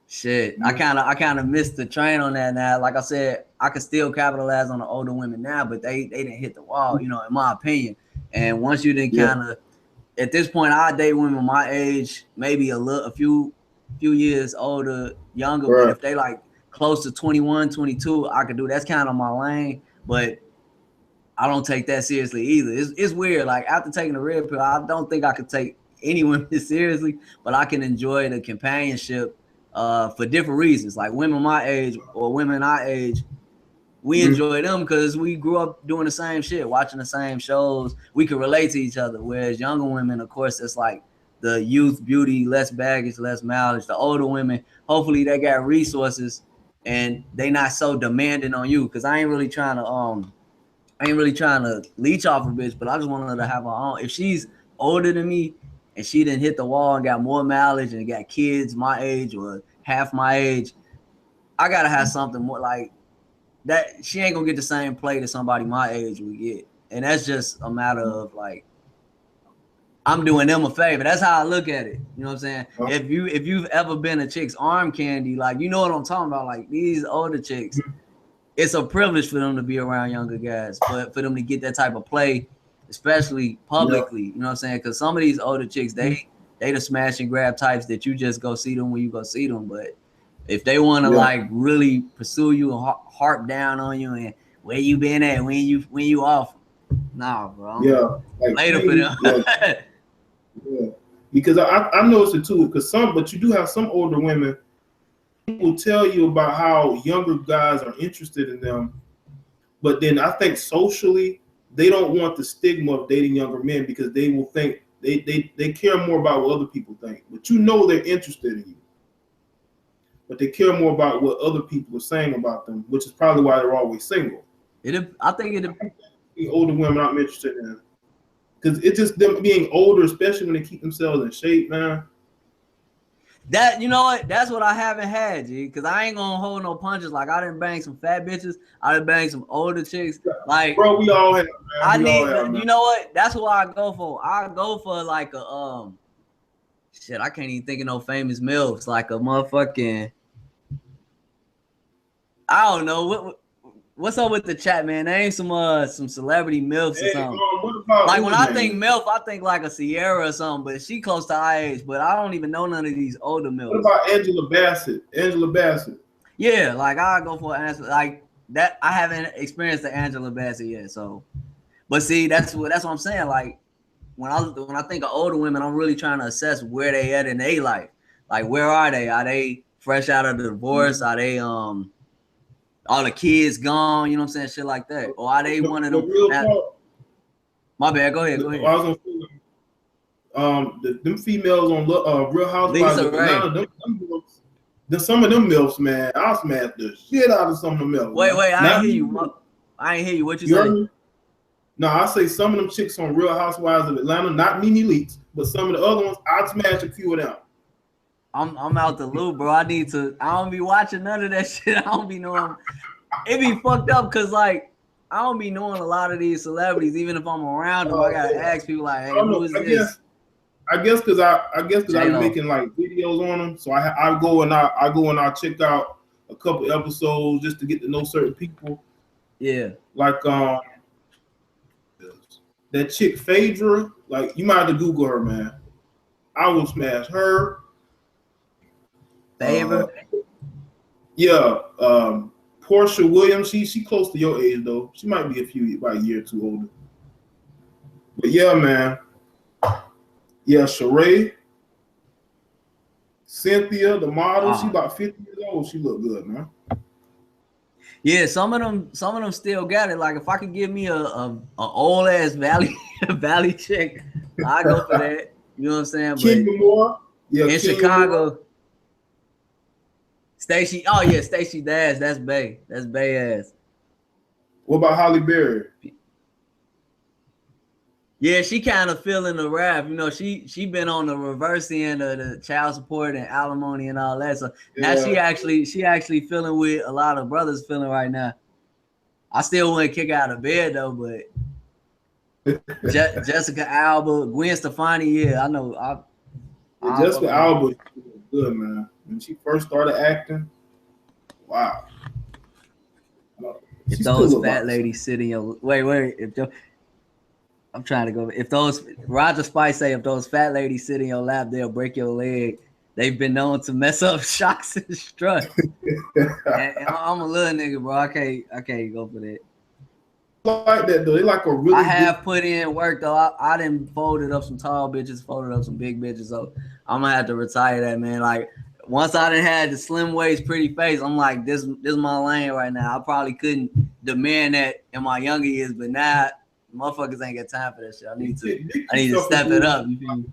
shit, I kind of missed the train on that now. Like I said, I could still capitalize on the older women now, but they didn't hit the wall, you know, in my opinion. And once you didn't kind of, at this point, I date women my age, maybe a few years older, younger, but if they like close to 21, 22, I could do. That's kind of my lane, but I don't take that seriously either. It's weird. Like after taking the red pill, I don't think I could take any women seriously, but I can enjoy the companionship for different reasons. Like women my age or women our age, we enjoy them because we grew up doing the same shit, watching the same shows. We can relate to each other. Whereas younger women, of course, it's like the youth, beauty, less baggage, less mileage. The older women, hopefully they got resources and they not so demanding on you. Because I ain't really trying to leech off a bitch, but I just want her to have her own. If she's older than me and she didn't hit the wall and got more mileage and got kids my age or half my age, I gotta have something more like that. She ain't gonna get the same play that somebody my age would get. And that's just a matter of like, I'm doing them a favor. That's how I look at it. You know what I'm saying? If you've ever been a chick's arm candy, like, you know what I'm talking about? Like these older chicks, it's a privilege for them to be around younger guys, but for them to get that type of play, especially publicly, you know what I'm saying? Because some of these older chicks, they the smash and grab types that you just go see them when you go see them. But if they want to like really pursue you and harp down on you and where you been at, when you off, nah, bro. Like later for them. Because I noticed it too. But you do have some older women who will tell you about how younger guys are interested in them, but then I think socially they don't want the stigma of dating younger men because they will think they care more about what other people think. But you know they're interested in you, but they care more about what other people are saying about them, which is probably why they're always single. I think older women I'm interested in. Because it's just them being older, especially when they keep themselves in shape, man. That, you know what? That's what I haven't had, G. Because I ain't gonna hold no punches. Like, I done bang some fat bitches. I done bang some older chicks. Like, bro, we all have, man. You know what? That's what I go for. I go for like a shit. I can't even think of no famous MILFs. Like a motherfucking, I don't know what's up with the chat, man. Name some celebrity MILFs or something. Like when I think MILF, I think like a Sierra or something, but she close to our age. But I don't even know none of these older MILFs. What about Angela Bassett? Yeah, like I go for an answer like that. I haven't experienced the Angela Bassett yet, so. But see, that's what I'm saying. Like when I think of older women, I'm really trying to assess where they at in their life. Like where are they? Are they fresh out of the divorce? Are they all the kids gone? You know what I'm saying? Shit like that. Or are they one of them? My bad. Go ahead. I was gonna say, them females on Real Housewives of Atlanta, some of them MILFs, man, I'll smash the shit out of some of them MILFs. Wait, I ain't hear you. What you say? No, I say some of them chicks on Real Housewives of Atlanta, not Mimi Leaks, but some of the other ones, I'd smash a few of them. I'm out the loop, bro. I don't be watching none of that shit. I don't be knowing. It be fucked up because like I don't be knowing a lot of these celebrities. Even if I'm around them, I gotta ask people like, "Hey, who is this?" I guess because I'm making like videos on them, so I go and I check out a couple episodes just to get to know certain people. Yeah, like that chick Phaedra. Like you might have to Google her, man. I will smash her. Phaedra. Portia Williams, she close to your age though. She might be about a year or two older. But yeah, man. Yeah, Sheree. Cynthia, the model, she about 50 years old. She look good, man. Yeah, some of them still got it. Like if I could give me a old ass valley chick, I go for that. You know what I'm saying? Kenya Moore. Yeah, in Chicago. Stacey Dash, that's Bay ass. What about Holly Berry? Yeah, she kind of feeling the rap. You know, she been on the reverse end of the child support and alimony and all that. So now she actually feeling with a lot of brothers feeling right now. I still wouldn't kick her out of bed though, but Jessica Alba, Gwen Stefani, yeah, I know. Jessica Alba was good, man. When she first started acting, wow. If those fat ladies sit in your I'm trying to go. If those Roger Spice say if those fat ladies sit in your lap, they'll break your leg. They've been known to mess up shocks and struts. and I'm a little nigga, bro. I can't go for that. Like that though. They like a really. I have put in work though. I done folded up some tall bitches, folded up some big bitches. So I'm gonna have to retire that, man. Like once I done had the slim waist, pretty face, I'm like, this is my lane right now. I probably couldn't demand that in my younger years, but now motherfuckers ain't got time for that shit. I need to step it up. You feel me?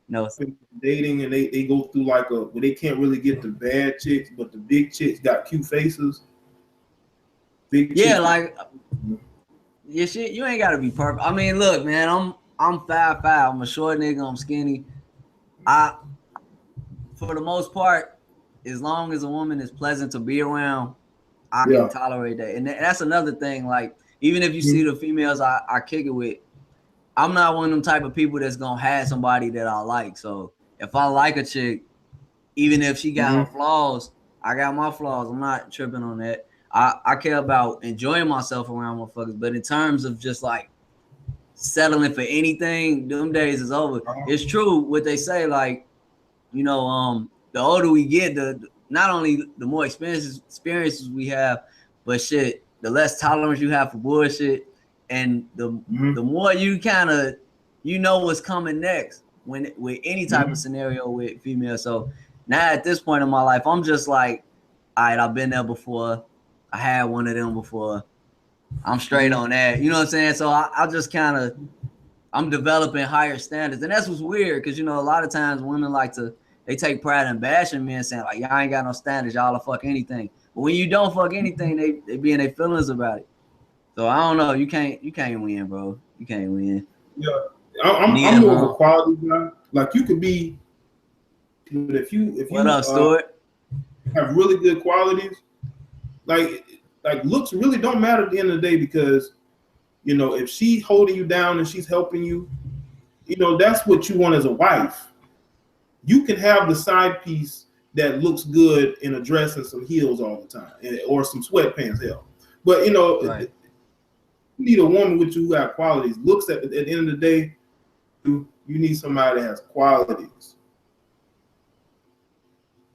No. Dating and they go through like where they can't really get the bad chicks, but the big chicks got cute faces. Like your shit, you ain't gotta be perfect. I mean, look, man, I'm 5'5". I'm a short nigga, I'm skinny. For the most part, as long as a woman is pleasant to be around, I can tolerate that. And that's another thing. Like, even if you see the females I kick it with, I'm not one of them type of people that's gonna have somebody that I like. So if I like a chick, even if she got her flaws, I got my flaws. I'm not tripping on that. I care about enjoying myself around motherfuckers. But in terms of just like settling for anything, them days is over. It's true what they say, like, you know, the older we get, not only the more experiences we have, but shit, the less tolerance you have for bullshit, and the more you kind of, you know what's coming next with any type of scenario with females. So now at this point in my life, I'm just like, all right, I've been there before. I had one of them before. I'm straight on that. You know what I'm saying? So I just kind of, I'm developing higher standards. And that's what's weird, because, you know, a lot of times women they take pride in bashing men, saying like, y'all ain't got no standards, y'all will fuck anything. But when you don't fuck anything, they be in their feelings about it. So I don't know. You can't win, bro. You can't win. Yeah, I'm more of a quality guy. Like, you could be, if you what up, Stuart? Have really good qualities, like looks really don't matter at the end of the day, because, you know, if she's holding you down and she's helping you, you know, that's what you want as a wife. You can have the side piece that looks good in a dress and some heels all the time, or some sweatpants, hell. But, you know, you need a woman with you who have qualities. Looks at the end of the day, you need somebody that has qualities.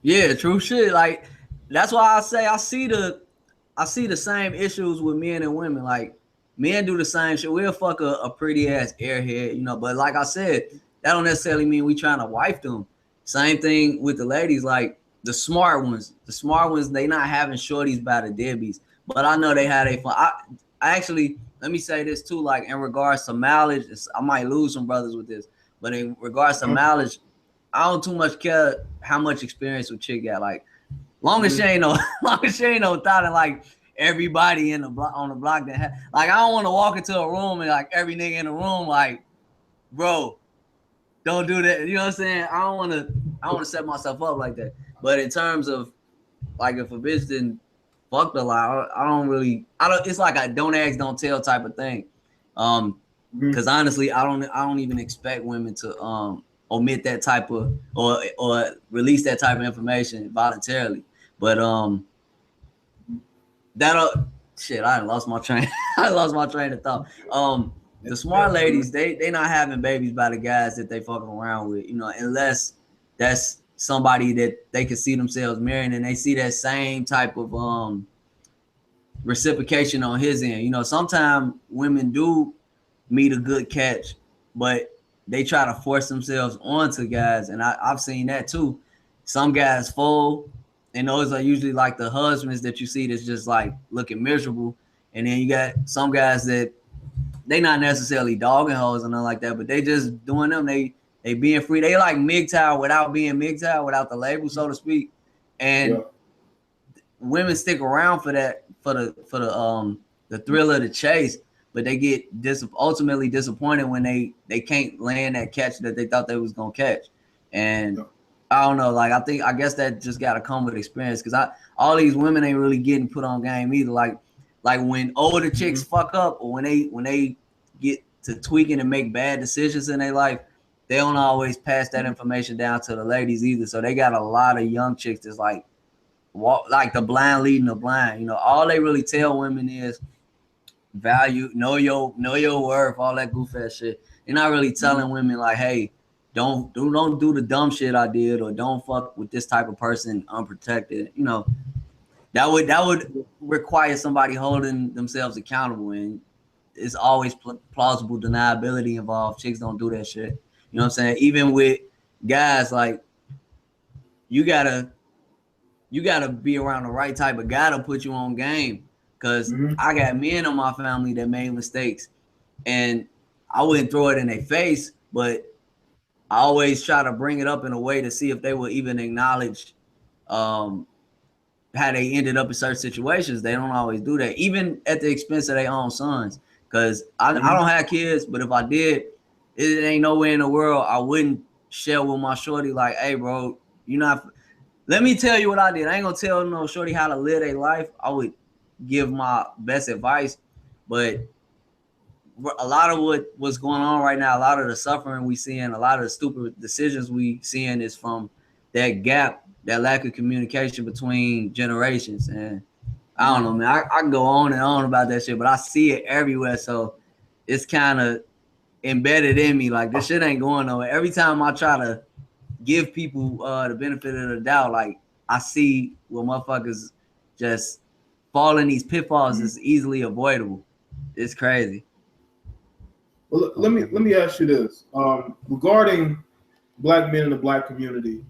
Yeah, true shit. Like, that's why I say I see the same issues with men and women. Like, men do the same shit. We'll fuck a pretty ass airhead, you know. But like I said, that don't necessarily mean we trying to wife them. Same thing with the ladies. Like, the smart ones, they not having shorties by the deadbeats. But I know they had a fun. I actually, let me say this too. Like, in regards to mileage, I might lose some brothers with this, but in regards to mileage, I don't too much care how much experience a chick got. Like, long as she ain't no thought of like everybody in the block on the block that like, I don't want to walk into a room and like every nigga in the room like, bro, don't do that. You know what I'm saying? I don't want to set myself up like that. But in terms of like, if a bitch didn't fuck a lot, it's like a don't ask, don't tell type of thing. Because honestly, I don't even expect women to omit that type of or release that type of information voluntarily. But I lost my train. I lost my train of thought. The smart ladies, they not having babies by the guys that they fucking around with, you know, unless that's somebody that they can see themselves marrying, and they see that same type of reciprocation on his end. You know, sometimes women do meet a good catch, but they try to force themselves onto guys, and I've seen that too. Some guys fold, and those are usually like the husbands that you see that's just like looking miserable. And then you got some guys that they not necessarily dogging hoes or nothing like that, but they just doing them. They being free. They like MGTOW without being MGTOW, without the label, so to speak. And women stick around for that, for the thrill of the chase, but they get ultimately disappointed when they can't land that catch that they thought they was gonna catch. And I don't know, like, I guess that just gotta come with experience, because all these women ain't really getting put on game either. Like when older chicks fuck up, or when they get to tweaking and make bad decisions in their life, they don't always pass that information down to the ladies either. So they got a lot of young chicks that's like walk like the blind leading the blind. You know, all they really tell women is value, know your worth, all that goof ass shit. They're not really telling women like, hey, don't do the dumb shit I did, or don't fuck with this type of person unprotected. You know, that would require somebody holding themselves accountable, and it's always plausible deniability involved. Chicks don't do that shit. You know what I'm saying? Even with guys, like you gotta be around the right type of guy to put you on game. Cause I got men in my family that made mistakes, and I wouldn't throw it in their face, but I always try to bring it up in a way to see if they will even acknowledge how they ended up in certain situations. They don't always do that, even at the expense of their own sons. Cause I don't have kids, but if I did, it ain't nowhere in the world I wouldn't share with my shorty like, hey, bro, you not. Let me tell you what I did. I ain't gonna tell no shorty how to live their life. I would give my best advice, but a lot of what's going on right now, a lot of the suffering we seeing, a lot of the stupid decisions we seeing is from that gap, that lack of communication between generations. And I don't know, man. I can go on and on about that shit, but I see it everywhere. So it's kind of embedded in me. Like, this shit ain't going nowhere. Every time I try to give people the benefit of the doubt, like, I see where motherfuckers just fall in these pitfalls is easily avoidable. It's crazy. Well, let me ask you this regarding black men in the black community.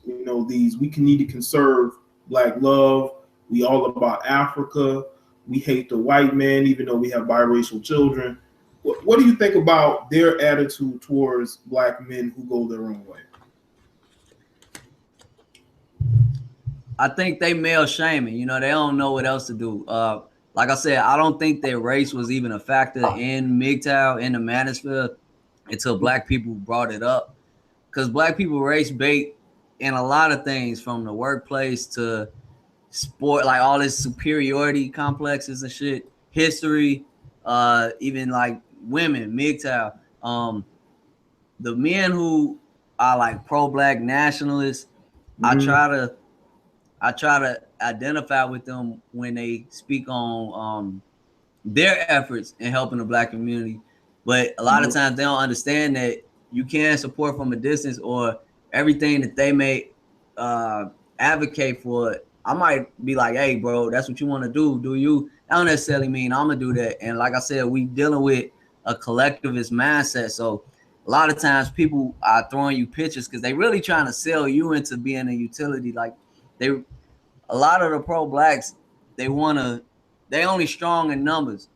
You know, we can need to conserve black love. We all about Africa. We hate the white man, even though we have biracial children. What do you think about their attitude towards black men who go their own way? I think they male shaming. You know, they don't know what else to do. Like I said, I don't think that race was even a factor in MGTOW, in the manosphere, until black people brought it up. Because black people race bait in a lot of things, from the workplace to sport, like all this superiority complexes and shit, history, even like women, MGTOW. The men who are like pro-black nationalists, I try to identify with them when they speak on their efforts in helping the black community. But a lot of times they don't understand that you can support from a distance, or everything that they may advocate for. I might be like, hey, bro, that's what you want to do you? That don't necessarily mean I'm going to do that. And like I said, we dealing with a collectivist mindset. So a lot of times people are throwing you pictures because they really trying to sell you into being a utility. Like, a lot of the pro-blacks, they only strong in numbers.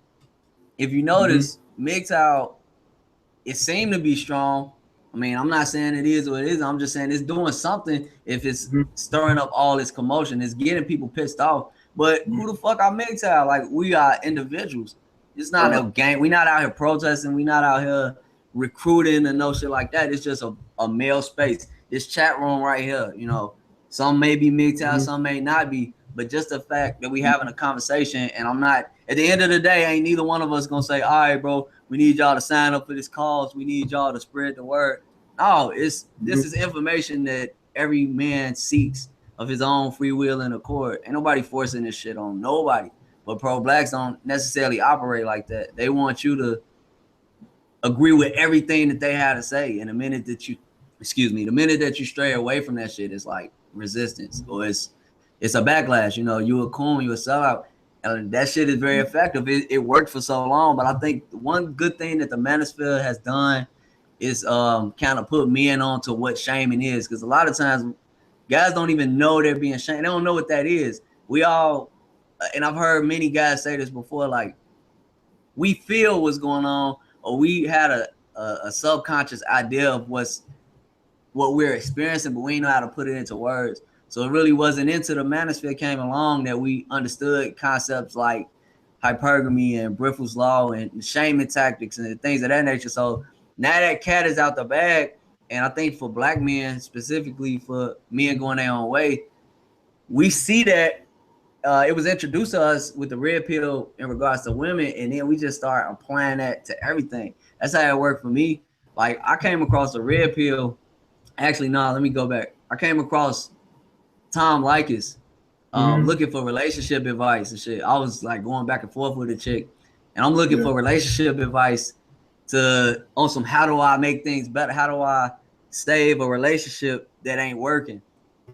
If you notice, MGTOW, it seemed to be strong. I mean, I'm not saying it is or it isn't. I'm just saying it's doing something. If it's stirring up all this commotion, it's getting people pissed off. But who the fuck are MGTOW? Like, we are individuals. It's not a gang. We're not out here protesting. We're not out here recruiting and no shit like that. It's just a male space. This chat room right here, you know, some may be MGTOW, some may not be. But just the fact that we having a conversation, and I'm not, at the end of the day, ain't neither one of us gonna say, all right, bro, we need y'all to sign up for this cause. We need y'all to spread the word. No, this is information that every man seeks of his own free will and accord. Ain't nobody forcing this shit on nobody. But pro-blacks don't necessarily operate like that. They want you to agree with everything that they had to say. And the minute that you stray away from that shit, it's like resistance, or it's a backlash. You know, you a coon, you a sellout. And that shit is very effective. It worked for so long. But I think one good thing that the manosphere has done is kind of put men on to what shaming is. Because a lot of times guys don't even know they're being shamed. They don't know what that is. We all, and I've heard many guys say this before, like, we feel what's going on, or we had a subconscious idea of what we're experiencing, but we didn't know how to put it into words. So it really wasn't until the manosphere came along that we understood concepts like hypergamy and Briffel's law and shaming tactics and things of that nature. So now that cat is out the bag, and I think for black men, specifically for men going their own way, we see that it was introduced to us with the red pill in regards to women, and then we just start applying that to everything. That's how it worked for me. Like I came across a red pill. Actually, no, let me go back. I came across Tom Likas looking for relationship advice and shit. I was like going back and forth with a chick, and I'm looking for relationship advice on some how do I make things better? How do I save a relationship that ain't working?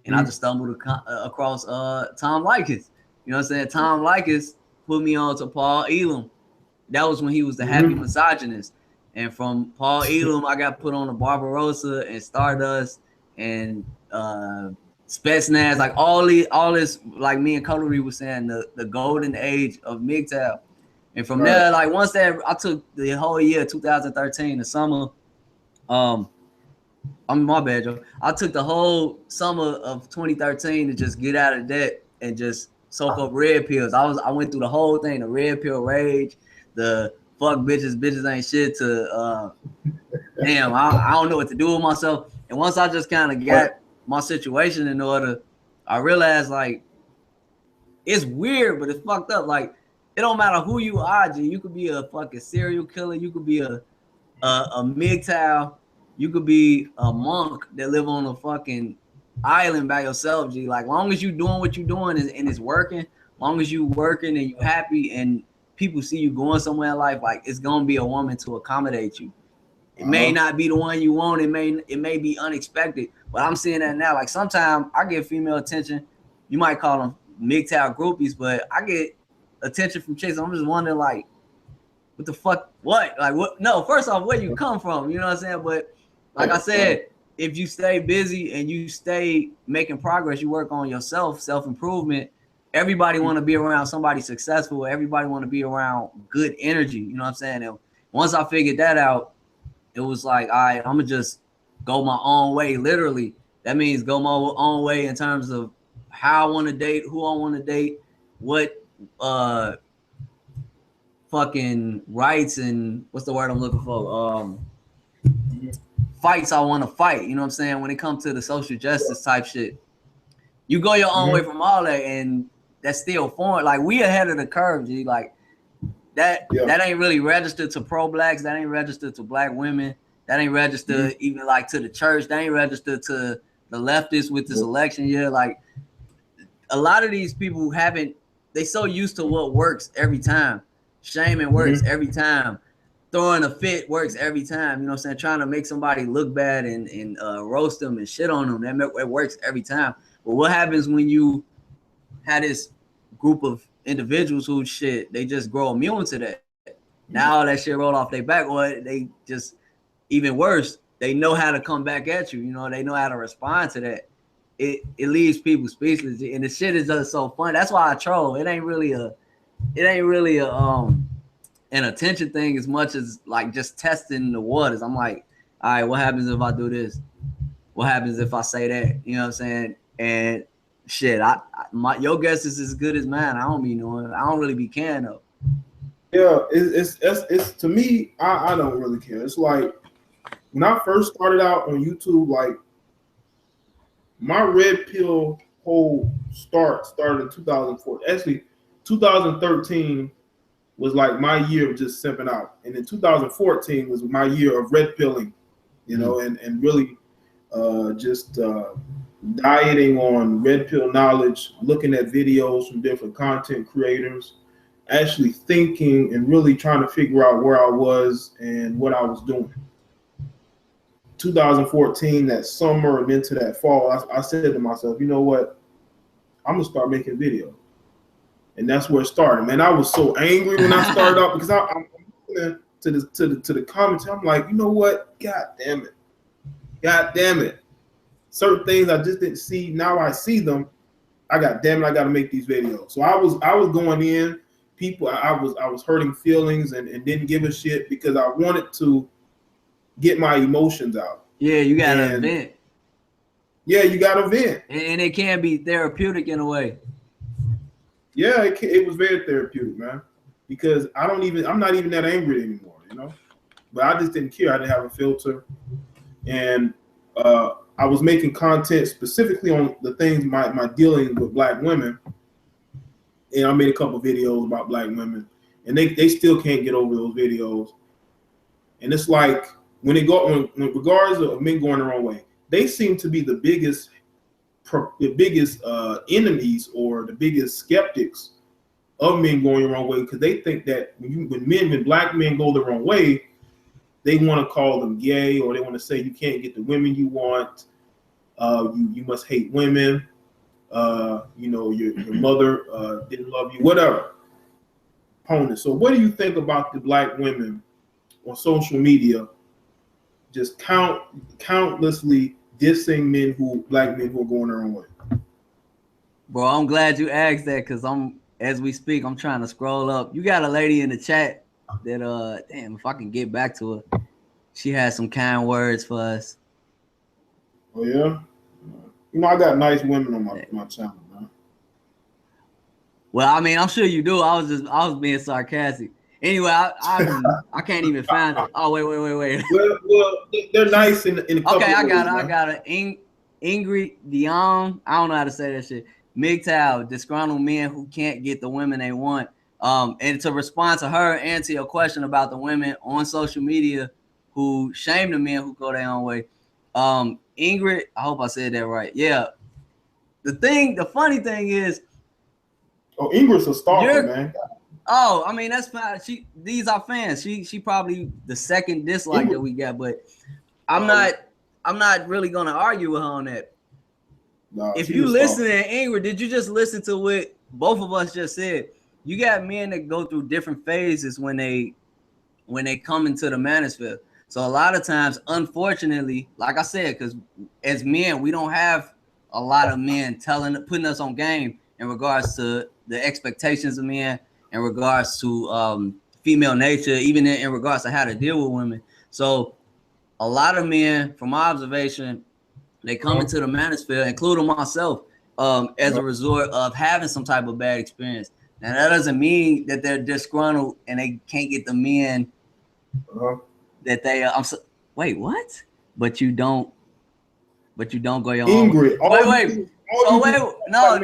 And I just stumbled across Tom Likas. You know what I'm saying? Tom Likas put me on to Paul Elam. That was when he was the happy misogynist. And from Paul Elam, I got put on to Barbarossa and Stardust and Spetsnaz, like all this, like me and Colory was saying, the golden age of MGTOW. And from there, like once that, I took the whole year 2013, the summer. I'm my bad, Joe. I took the whole summer of 2013 to just get out of debt and just soak up red pills. I went through the whole thing, the red pill rage, the fuck bitches ain't shit to damn, I don't know what to do with myself. And once I just kind of got my situation in order, I realized like it's weird, but it's fucked up. Like it don't matter who you are, G. You could be a fucking serial killer, you could be a MGTOW, you could be a monk that live on a fucking island by yourself, G. Like long as you doing what you doing and it's working, long as you working and you happy and people see you going somewhere in life, like it's gonna be a woman to accommodate you. It may not be the one you want, it may be unexpected, but I'm seeing that now. Like sometimes I get female attention. You might call them MGTOW groupies, but I get attention from chicks. I'm just wondering like, what the fuck? What? Like what? No, first off, where you come from? You know what I'm saying? But like I said, if you stay busy and you stay making progress, you work on yourself, self-improvement. Everybody want to be around somebody successful. Everybody want to be around good energy. You know what I'm saying? And once I figured that out, it was like, all right, I'm gonna just go my own way. Literally, that means go my own way in terms of how I want to date, who I want to date, what fucking rights and what's the word I'm looking for? Fights I want to fight. You know what I'm saying? When it comes to the social justice type shit, you go your own way from all that, and that's still foreign. Like we ahead of the curve, G. Like that ain't really registered to pro-blacks. That ain't registered to black women. That ain't registered even like to the church. That ain't registered to the leftists with this election year. Like a lot of these people they so used to what works every time. Shaming works every time. Throwing a fit works every time. You know what I'm saying? Trying to make somebody look bad and roast them and shit on them. It works every time. But what happens when you had this group of individuals who they just grow immune to that? Now that shit roll off their back, or they just, even worse, they know how to come back at you. You know, they know how to respond to that. It leaves people speechless, and the shit is just so fun. That's why I troll. It ain't really an attention thing as much as like just testing the waters. I'm like, all right, what happens if I do this? What happens if I say that? You know what I'm saying? And shit, your guess is as good as mine. I don't be knowing. I don't really be caring though. Yeah, it's to me, I don't really care. It's like when I first started out on YouTube, like my red pill whole started in 2004. Actually, 2013 was like my year of just simping out, and then 2014 was my year of red pilling, you know, and really just dieting on red pill knowledge, looking at videos from different content creators, actually thinking and really trying to figure out where I was and what I was doing. 2014, that summer and into that fall, I said to myself, you know what? I'm gonna start making videos. And that's where it started, man. I was so angry when I started out because I'm listening to the comments. I'm like, you know what? God damn it. Certain things I just didn't see. Now I see them. I got to make these videos. So I was going in. People, I was hurting feelings and didn't give a shit because I wanted to get my emotions out. Yeah, you gotta vent. Yeah, you gotta vent. And it can be therapeutic in a way. Yeah, it was very therapeutic, man. Because I'm not even that angry anymore, you know. But I just didn't care. I didn't have a filter, and I was making content specifically on the things my dealing with black women. And I made a couple videos about black women, and they still can't get over those videos. And it's like when regards of men going their own way, they seem to be the biggest enemies or the biggest skeptics of men going the wrong way, because they think that when black men go the wrong way, they want to call them gay, or they want to say you can't get the women you want, you must hate women, your mother didn't love you, whatever. So what do you think about the black women on social media just countlessly dissing black men who are going their own way? Bro, I'm glad you asked that, because as we speak, I'm trying to scroll up. You got a lady in the chat that damn, if I can get back to her, she has some kind words for us. Oh yeah, I got nice women on my channel, man. Well, I mean, I'm sure you do. I was being sarcastic. Anyway, I can't even find it. Oh wait. Well, they're nice in a couple okay, I got ways, it. I got it. Ingrid Dion. I don't know how to say that shit. MGTOW, disgruntled men who can't get the women they want. And to respond to her and to your question about the women on social media who shame the men who go their own way. Ingrid, I hope I said that right. Yeah. The funny thing is, Ingrid's a stalker, man. Oh, I mean, that's fine. These are fans. She probably the second dislike that we got, but I'm not really gonna argue with her on that. No, if you listen to Ingrid, did you just listen to what both of us just said? You got men that go through different phases when they come into the manosphere. So a lot of times, unfortunately, like I said, because as men, we don't have a lot of men putting us on game in regards to the expectations of men, in regards to female nature, even in regards to how to deal with women. So a lot of men, from my observation, they come into the manosphere, including myself, as a result of having some type of bad experience. Now, that doesn't mean that they're disgruntled and they can't get the men that they wait, what? But you don't go your own way.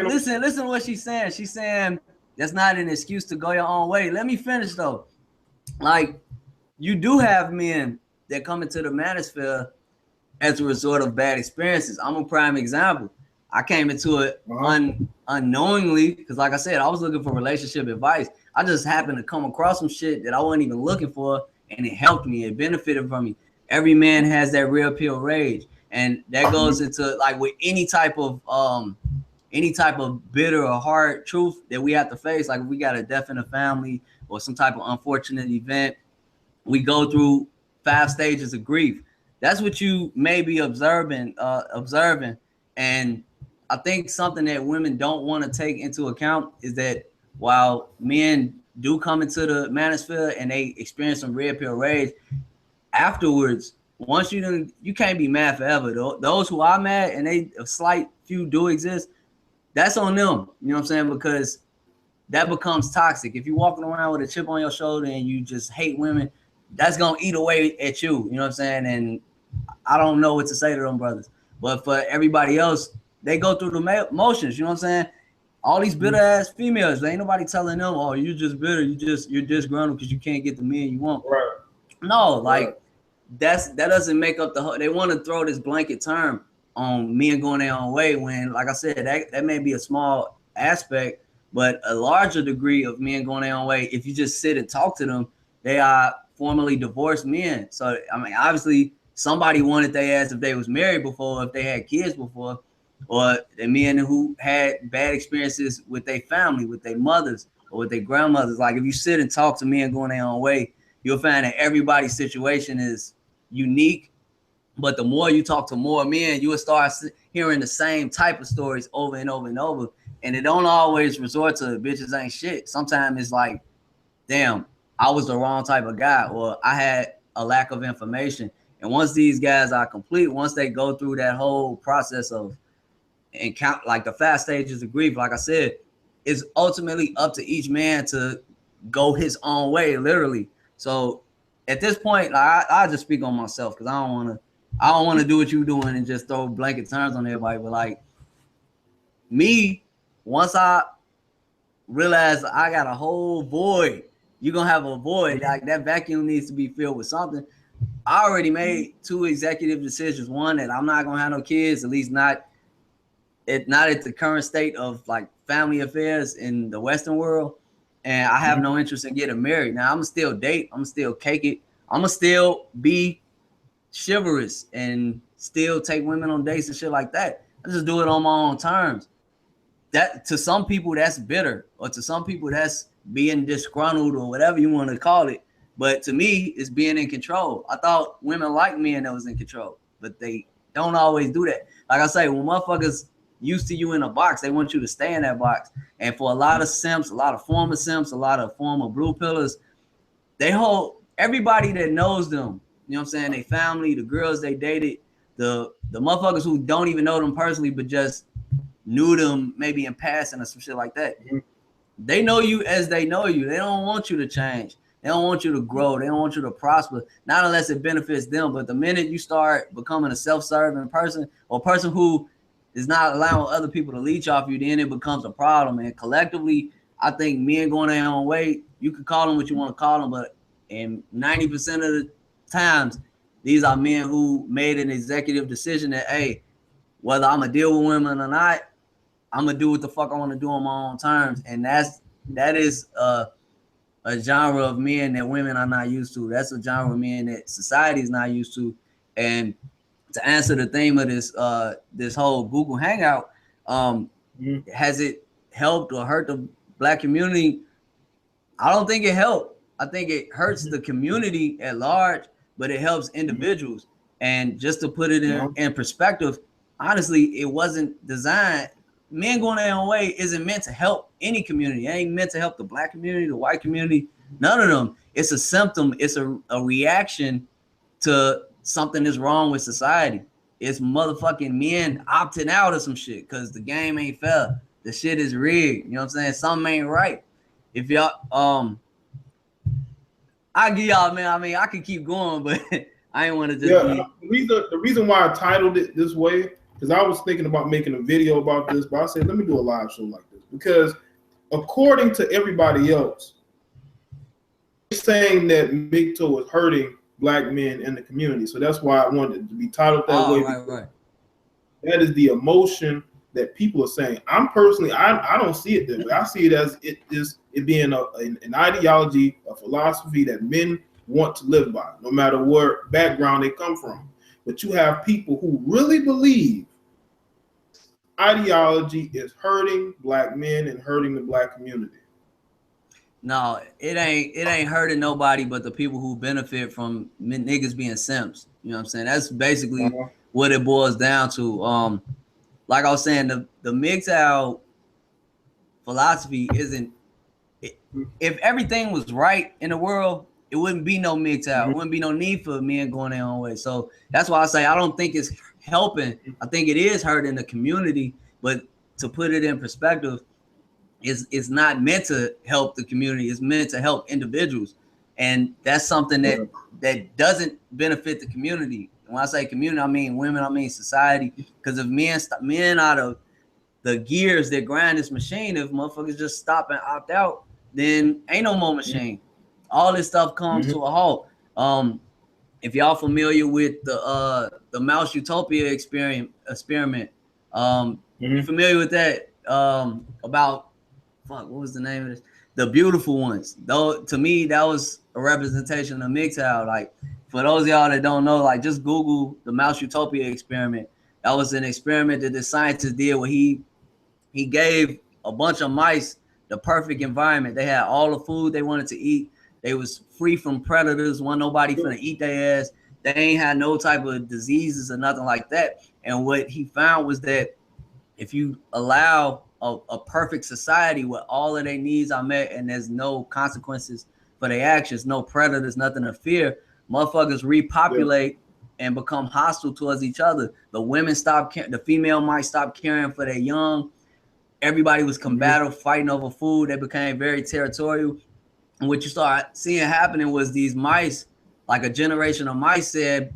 Listen to what she's saying. She's saying that's not an excuse to go your own way. Let me finish though. Like, you do have men that come into the manosphere as a result of bad experiences. I'm a prime example. I came into it unknowingly because, like I said, I was looking for relationship advice. I just happened to come across some shit that I wasn't even looking for, and it helped me. It benefited from me. Every man has that real pill rage, and that goes into like with any type of bitter or hard truth that we have to face. Like if we got a death in the family or some type of unfortunate event, we go through 5 stages of grief. That's what you may be observing. And I think something that women don't want to take into account is that while men do come into the manosphere and they experience some red pill rage, afterwards, once you can't be mad forever. Those who are mad, and a slight few do exist, that's on them. You know what I'm saying? Because that becomes toxic. If you're walking around with a chip on your shoulder and you just hate women, that's gonna eat away at you. You know what I'm saying? And I don't know what to say to them brothers. But for everybody else, they go through the motions. You know what I'm saying? All these bitter ass females, there ain't nobody telling them, "Oh, you're just bitter. You're disgruntled because you can't get the men you want." Right. No, like that doesn't make up the whole. They want to throw this blanket term on men going their own way when, like I said, that may be a small aspect, but a larger degree of men going their own way, if you just sit and talk to them, they are formerly divorced men. So I mean, obviously somebody wanted their ass if they was married before, if they had kids before, or the men who had bad experiences with their family, with their mothers or with their grandmothers. Like if you sit and talk to men going their own way, you'll find that everybody's situation is unique. But the more you talk to more men, you will start hearing the same type of stories over and over and over. And it don't always resort to bitches ain't shit. Sometimes it's like, damn, I was the wrong type of guy, or I had a lack of information. And once these guys are complete, once they go through that whole process of and count like the 5 stages of grief, like I said, it's ultimately up to each man to go his own way, literally. So at this point, like, I just speak on myself because I don't want to do what you're doing and just throw blanket terms on everybody. But like me, once I realize I got a whole void, you're gonna have a void. Like that vacuum needs to be filled with something. I already made 2 executive decisions. One, that I'm not gonna have no kids, at least not at the current state of like family affairs in the Western world. And I have no interest in getting married. Now I'm gonna still date, I'm gonna still cake it, I'm gonna still be chivalrous and still take women on dates and shit like that. I just do it on my own terms. That to some people that's bitter, or to some people that's being disgruntled, or whatever you want to call it. But to me, it's being in control. I thought women liked men that was in control, but they don't always do that. Like I say, when motherfuckers used to you in a box, they want you to stay in that box. And for a lot of simps, a lot of former simps, a lot of former blue pillars, they hold everybody that knows them, you know what I'm saying, they family, the girls they dated, the motherfuckers who don't even know them personally, but just knew them maybe in passing or some shit like that. They know you as they know you. They don't want you to change. They don't want you to grow. They don't want you to prosper, not unless it benefits them. But the minute you start becoming a self-serving person, or a person who is not allowing other people to leech off you, then it becomes a problem. And collectively, I think men going their own way, you can call them what you want to call them, but in 90% of the times, these are men who made an executive decision that, hey, whether I'm going to deal with women or not, I'm going to do what the fuck I want to do on my own terms. And that is a genre of men that women are not used to. That's a genre of men that society is not used to. And to answer the theme of this whole Google Hangout, has it helped or hurt the Black community? I don't think it helped. I think it hurts the community at large, but it helps individuals. And just to put it in perspective, honestly, it wasn't designed. Men going their own way isn't meant to help any community. It ain't meant to help the Black community, the white community, none of them. It's a symptom. It's a reaction to something that's wrong with society. It's motherfucking men opting out of some shit because the game ain't fair. The shit is rigged. You know what I'm saying? Something ain't right. If y'all, I give y'all, man. I mean, I could keep going, but I ain't want to just. Yeah, the reason why I titled it this way, because I was thinking about making a video about this, but I said, let me do a live show like this. Because according to everybody else, it's saying that MGTOW is hurting Black men in the community. So that's why I wanted it to be titled that way. Right. That is the emotion that people are saying. I'm personally, I don't see it that way. I see it as it being an ideology, a philosophy that men want to live by, no matter what background they come from. But you have people who really believe ideology is hurting Black men and hurting the Black community. No, it ain't hurting nobody but the people who benefit from niggas being simps. You know what I'm saying? That's basically what it boils down to. Like I was saying, the MGTOW philosophy isn't. If everything was right in the world, it wouldn't be no MGTOW. It wouldn't be no need for men going their own way. So that's why I say I don't think it's helping. I think it is hurting the community. But to put it in perspective, it's not meant to help the community. It's meant to help individuals. And that's something that doesn't benefit the community. And when I say community, I mean women, I mean society. Because if men out of the gears that grind this machine, if motherfuckers just stop and opt out, then ain't no more machine. All this stuff comes to a halt. If y'all familiar with the mouse utopia experiment, you familiar with that? About what was the name of this? The Beautiful Ones. Though to me, that was a representation of MGTOW. Like for those of y'all that don't know, like just Google the mouse utopia experiment. That was an experiment that the scientist did where he gave a bunch of mice the perfect environment. They had all the food they wanted to eat. They was free from predators. Wasn't nobody finna eat their ass. They ain't had no type of diseases or nothing like that. And what he found was that if you allow a perfect society where all of their needs are met and there's no consequences for their actions, no predators, nothing to fear, motherfuckers repopulate and become hostile towards each other. The women the female might stop caring for their young. Everybody was combative, fighting over food. They became very territorial. And what you start seeing happening was these mice, like a generation of mice said,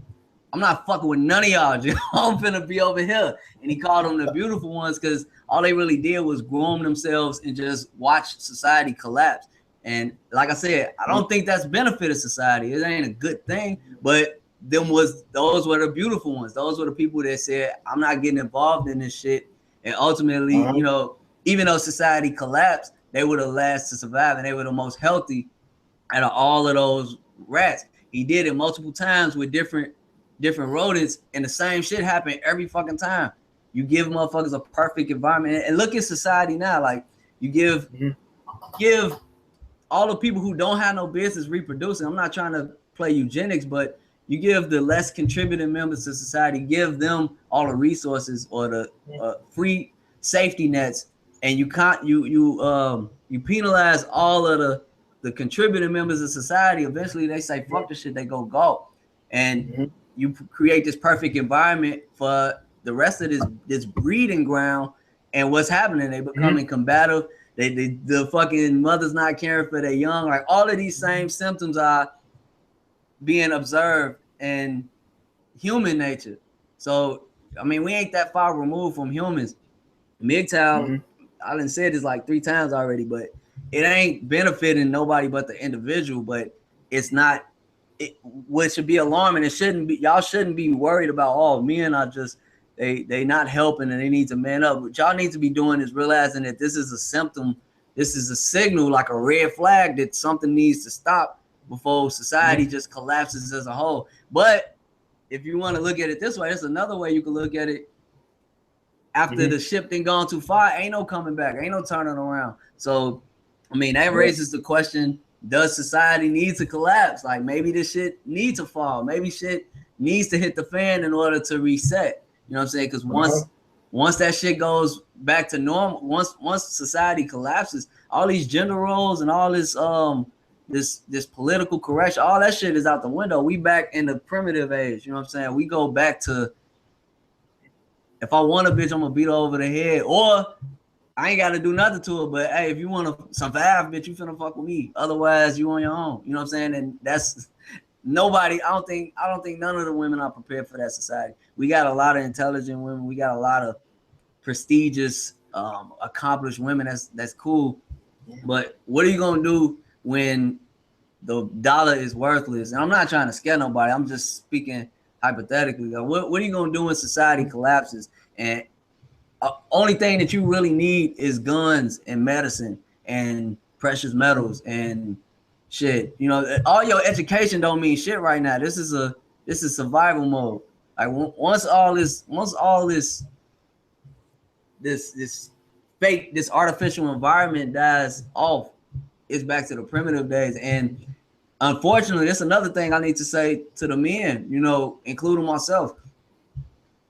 I'm not fucking with none of y'all. I'm finna be over here. And he called them the Beautiful Ones because all they really did was groom themselves and just watch society collapse. And like I said, I don't think that's benefited society. It ain't a good thing, but those were the beautiful ones. Those were the people that said, I'm not getting involved in this shit. And ultimately, you know, even though society collapsed, they were the last to survive, and they were the most healthy out of all of those rats. He did it multiple times with different rodents, and the same shit happened every fucking time. You give motherfuckers a perfect environment, and look at society now. Like, you give all the people who don't have no business reproducing. I'm not trying to play eugenics, but you give the less contributing members to society, give them all the resources or the free safety nets, and you penalize all of the contributing members of society. Eventually they say fuck this shit, they go, and you create this perfect environment for the rest of this breeding ground. And what's happening? They becoming combative. The fucking mother's not caring for their young. Like, all of these same symptoms are being observed in human nature. So, I mean, we ain't that far removed from humans. MGTOW, I done said this like 3 times already, but it ain't benefiting nobody but the individual. But it's not, what should be alarming, it shouldn't be, y'all shouldn't be worried about, oh, men are just, they not helping and they need to man up. What y'all need to be doing is realizing that this is a symptom, this is a signal, like a red flag, that something needs to stop before society just collapses as a whole. But if you want to look at it this way, there's another way you can look at it. After the ship done gone too far, ain't no coming back, ain't no turning around. So, I mean, that raises the question, does society need to collapse? Like, maybe this shit needs to fall. Maybe shit needs to hit the fan in order to reset. You know what I'm saying? Because once that shit goes back to normal, once society collapses, all these gender roles and all this this political correction, all that shit is out the window. We back in the primitive age. You know what I'm saying? We go back to, if I want a bitch, I'm gonna beat her over the head, or I ain't got to do nothing to her. But hey, if you want to survive, bitch, you finna fuck with me. Otherwise, you on your own. You know what I'm saying? And that's nobody. I don't think none of the women are prepared for that society. We got a lot of intelligent women. We got a lot of prestigious, accomplished women. That's cool. But what are you gonna do when the dollar is worthless? And I'm not trying to scare nobody. I'm just speaking hypothetically. What are you gonna do when society collapses? And only thing that you really need is guns and medicine and precious metals and shit. You know, all your education don't mean shit right now. This is survival mode. Like, once all this fake, this artificial environment dies off, it's back to the primitive days. And unfortunately, that's another thing I need to say to the men, you know, including myself.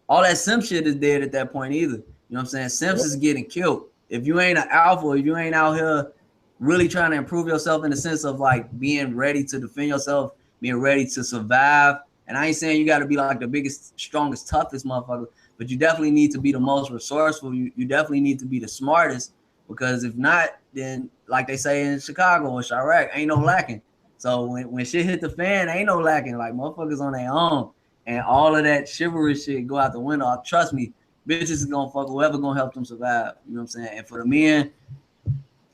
All that simp shit is dead at that point either. You know what I'm saying? Simps is getting killed. If you ain't an alpha, if you ain't out here really trying to improve yourself in the sense of like being ready to defend yourself, being ready to survive. And I ain't saying you got to be like the biggest, strongest, toughest motherfucker, but you definitely need to be the most resourceful. You definitely need to be the smartest, because if not, then like they say in Chicago or Chirac, ain't no lacking. So when shit hit the fan, ain't no lacking. Like, motherfuckers on their own, and all of that chivalrous shit go out the window. Trust me, bitches is gonna fuck whoever gonna help them survive. You know what I'm saying? And for the men,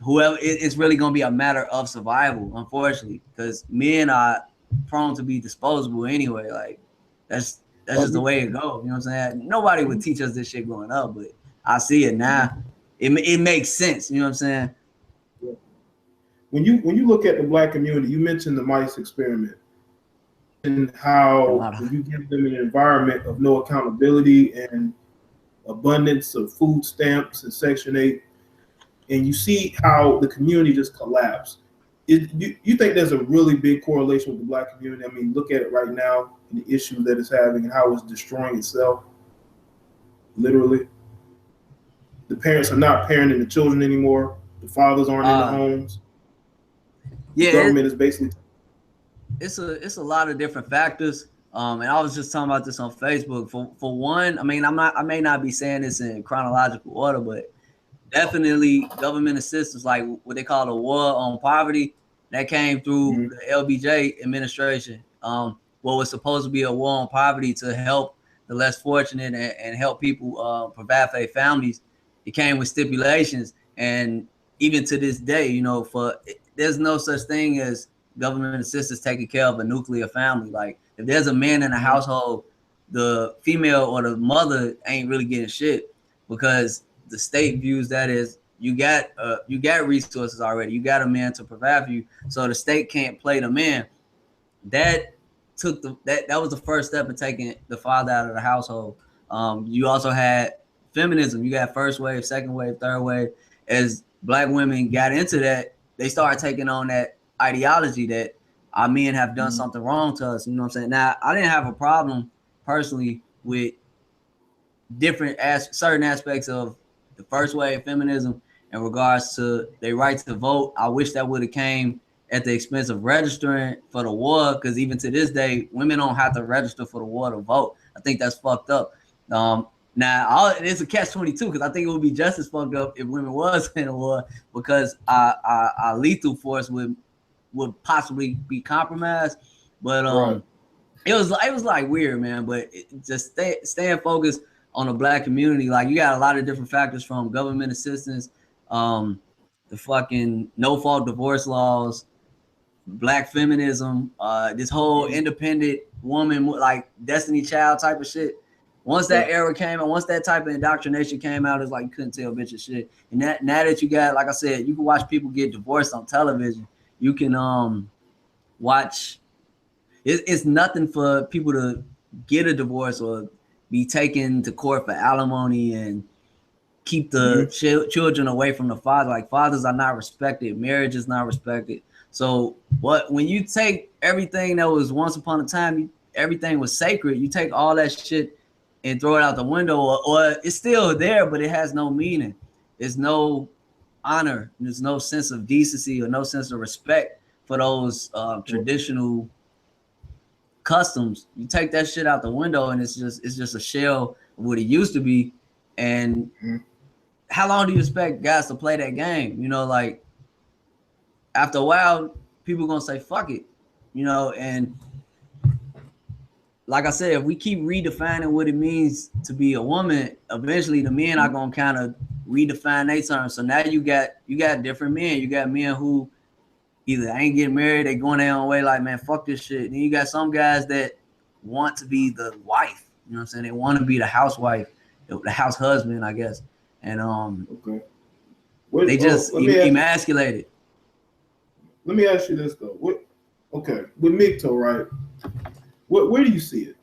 whoever, it's really gonna be a matter of survival, unfortunately, because men are prone to be disposable anyway. Like, that's just the way it goes. You know what I'm saying? Nobody would teach us this shit growing up, but I see it now. It makes sense. You know what I'm saying? When you look at the Black community, you mentioned the mice experiment and how when you give them an environment of no accountability and abundance of food stamps and Section 8, and you see how the community just collapsed. You think there's a really big correlation with the Black community? I mean, look at it right now, and the issue that it's having and how it's destroying itself. Literally, the parents are not parenting the children anymore. The fathers aren't in the homes. Yeah, the government is basically. It's a lot of different factors. And I was just talking about this on Facebook. For one, I mean, I may not be saying this in chronological order, but definitely government assistance, like what they call the war on poverty, that came through the LBJ administration. What was supposed to be a war on poverty to help the less fortunate and help people provide for their families. It came with stipulations, and even to this day, you know, there's no such thing as government assistance taking care of a nuclear family. Like, if there's a man in a household, the female or the mother ain't really getting shit because the state views that as you got resources already. You got a man to provide for you, so the state can't play the man. That that was the first step in taking the father out of the household. You also had feminism. You got first wave, second wave, third wave. As black women got into that, they started taking on that ideology that our men have done something wrong to us. You know what I'm saying? Now, I didn't have a problem personally with certain aspects of the first wave feminism in regards to their right to vote. I wish that would have came at the expense of registering for the war, because even to this day, women don't have to register for the war to vote. I think that's fucked up. Now, it's a catch-22 because I think it would be just as fucked up if women was in a war, because our lethal force would possibly be compromised. But Right. it was like weird, man. But just staying focused on the black community. Like, you got a lot of different factors, from government assistance, the fucking no-fault divorce laws, black feminism, this whole independent woman, like Destiny Child type of shit. Once that era came and once that type of indoctrination came out, it's like you couldn't tell bitches shit. And now that you got, like I said, you can watch people get divorced on television. You can watch. It's nothing for people to get a divorce or be taken to court for alimony and keep the children away from the father. Like, fathers are not respected. Marriage is not respected. So when you take everything that was once upon a time, everything was sacred, you take all that shit and throw it out the window, or it's still there, but it has no meaning. There's no honor. There's no sense of decency or no sense of respect for those traditional customs. You take that shit out the window and it's just a shell of what it used to be. And how long do you expect guys to play that game? You know, like, after a while, people are gonna say fuck it, you know. And like I said, if we keep redefining what it means to be a woman, eventually the men are gonna kind of redefine their terms. So now you got different men. You got men who either ain't getting married, they going their own way, like, man, fuck this shit. And then you got some guys that want to be the wife. You know what I'm saying? They want to be the housewife, the house husband, I guess. And they just emasculated. Let me ask you this though. With MGTOW, right? Where do you see it?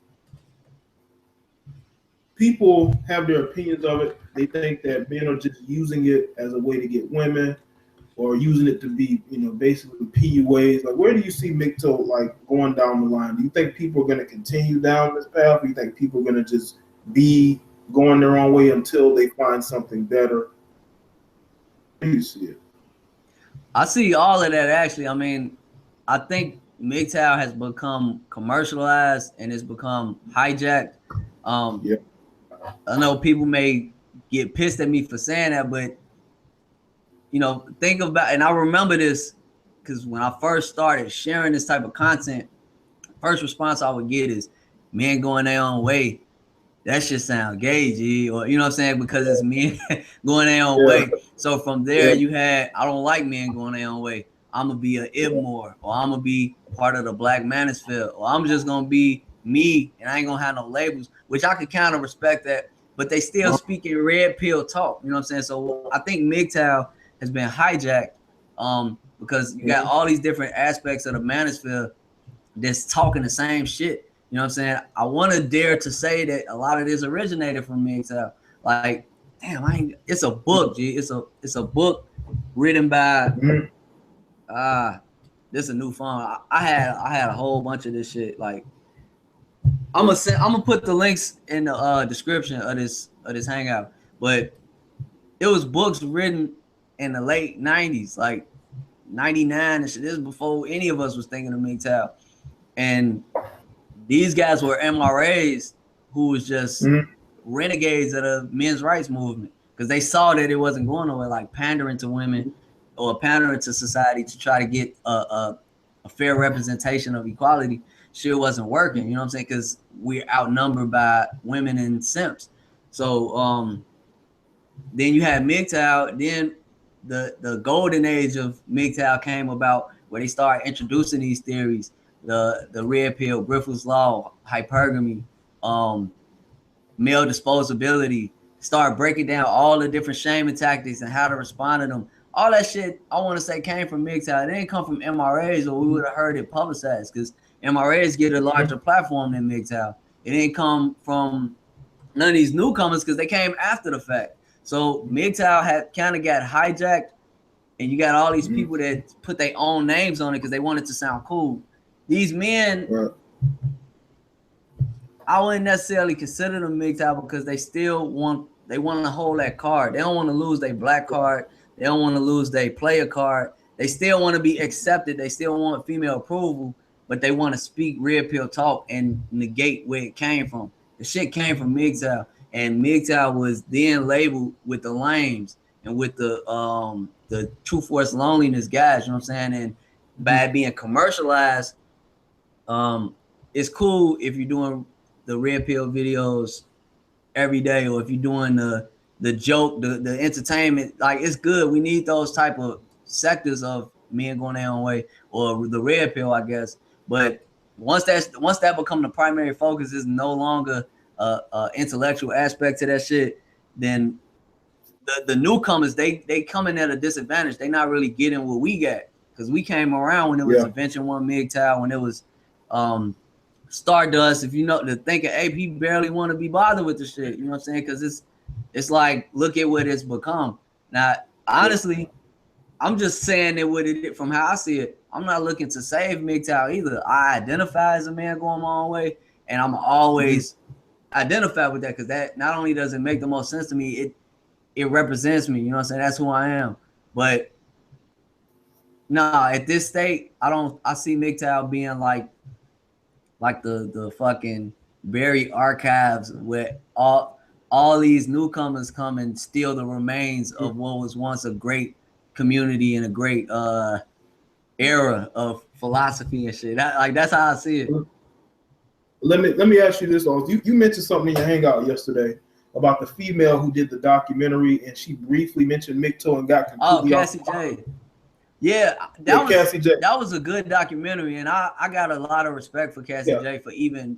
People have their opinions of it. They think that men are just using it as a way to get women, or using it to be, basically PUAs. Like, where do you see MGTOW like going down the line? Do you think people are going to continue down this path? Do you think people are going to just be going their own way until they find something better? Where do you see it? I see all of that, actually. I mean, I think MGTOW has become commercialized and it's become hijacked. I know people may get pissed at me for saying that, but think about, and I remember this because when I first started sharing this type of content, first response I would get is, men going their own way. That shit sound gay, G, or you know what I'm saying, because it's men going their own way. So from there, you had, I don't like men going their own way. I'm gonna be an Ibmore, or I'm gonna be part of the Black Manosphere, or I'm just gonna be me, and I ain't gonna have no labels, which I could kind of respect that, but they still speaking red pill talk. You know what I'm saying? So I think MGTOW has been hijacked because you got all these different aspects of the Manosphere that's talking the same shit. You know what I'm saying? I want to dare to say that a lot of this originated from MGTOW. Like, damn, it's a book, G. It's a book written by this is a new phone. I had a whole bunch of this shit. Like, I'm gonna put the links in the description of this hangout. But it was books written in the late 90s, like 99 and shit. This is before any of us was thinking of MGTOW. And these guys were MRAs who was just renegades of the men's rights movement, because they saw that it wasn't going nowhere, like pandering to women or pandering to society to try to get a fair representation of equality. Shit wasn't working, you know what I'm saying? Because we're outnumbered by women and simps. So then you had MGTOW. Then the golden age of MGTOW came about, where they started introducing these theories. the red pill, Griffith's law, hypergamy, male disposability, start breaking down all the different shaming tactics and how to respond to them. All that shit, I want to say, came from MGTOW. It didn't come from MRAs, or we would have heard it publicized, because MRAs get a larger platform than MGTOW. It didn't come from none of these newcomers because they came after the fact. So MGTOW had kind of got hijacked, and you got all these people that put their own names on it because they wanted to sound cool. These men, I wouldn't necessarily consider them MGTOW because they still want to hold that card. They don't want to lose their black card. They don't want to lose their player card. They still want to be accepted. They still want female approval, but they want to speak red pill talk and negate where it came from. The shit came from MGTOW, and MGTOW was then labeled with the lames and with the True Force loneliness guys, you know what I'm saying? And by being commercialized, it's cool if you're doing the red pill videos every day, or if you're doing the joke, the entertainment. Like, it's good. We need those type of sectors of men going their own way, or the red pill, I guess. But once that become the primary focus, is no longer a intellectual aspect to that shit, then the newcomers, they come in at a disadvantage. They not really getting what we got, because we came around when it was Invention One MGTOW, when it was Stardust. If you know, the thinking AP barely want to be bothered with the shit, you know what I'm saying? Because it's like, look at what it's become. Now, honestly, I'm just saying it what it from how I see it. I'm not looking to save MGTOW either. I identify as a man going my own way, and I'm always identify with that, because that not only does it make the most sense to me, it represents me. You know what I'm saying? That's who I am. But nah, at this state, I see MGTOW being like the fucking buried archives where all these newcomers come and steal the remains of what was once a great community and a great era of philosophy and shit. That's how I see it. Let me ask you this, though. You mentioned something in your hangout yesterday about the female who did the documentary, and she briefly mentioned MGTOW and got completely Cassie J. Yeah, Cassie J. That was a good documentary, and I got a lot of respect for Cassie J for even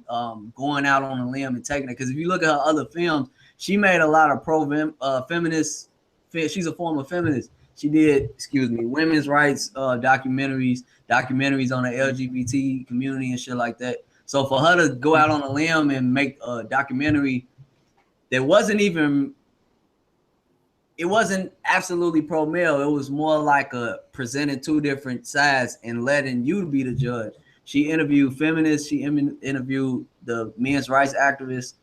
going out on a limb and taking it. Because if you look at her other films, she made a lot of feminist. She's a former feminist. She did, women's rights documentaries on the LGBT community and shit like that. So for her to go out on a limb and make a documentary that wasn't absolutely pro-male. It was more like presenting two different sides and letting you be the judge. She interviewed feminists. She interviewed the men's rights activists,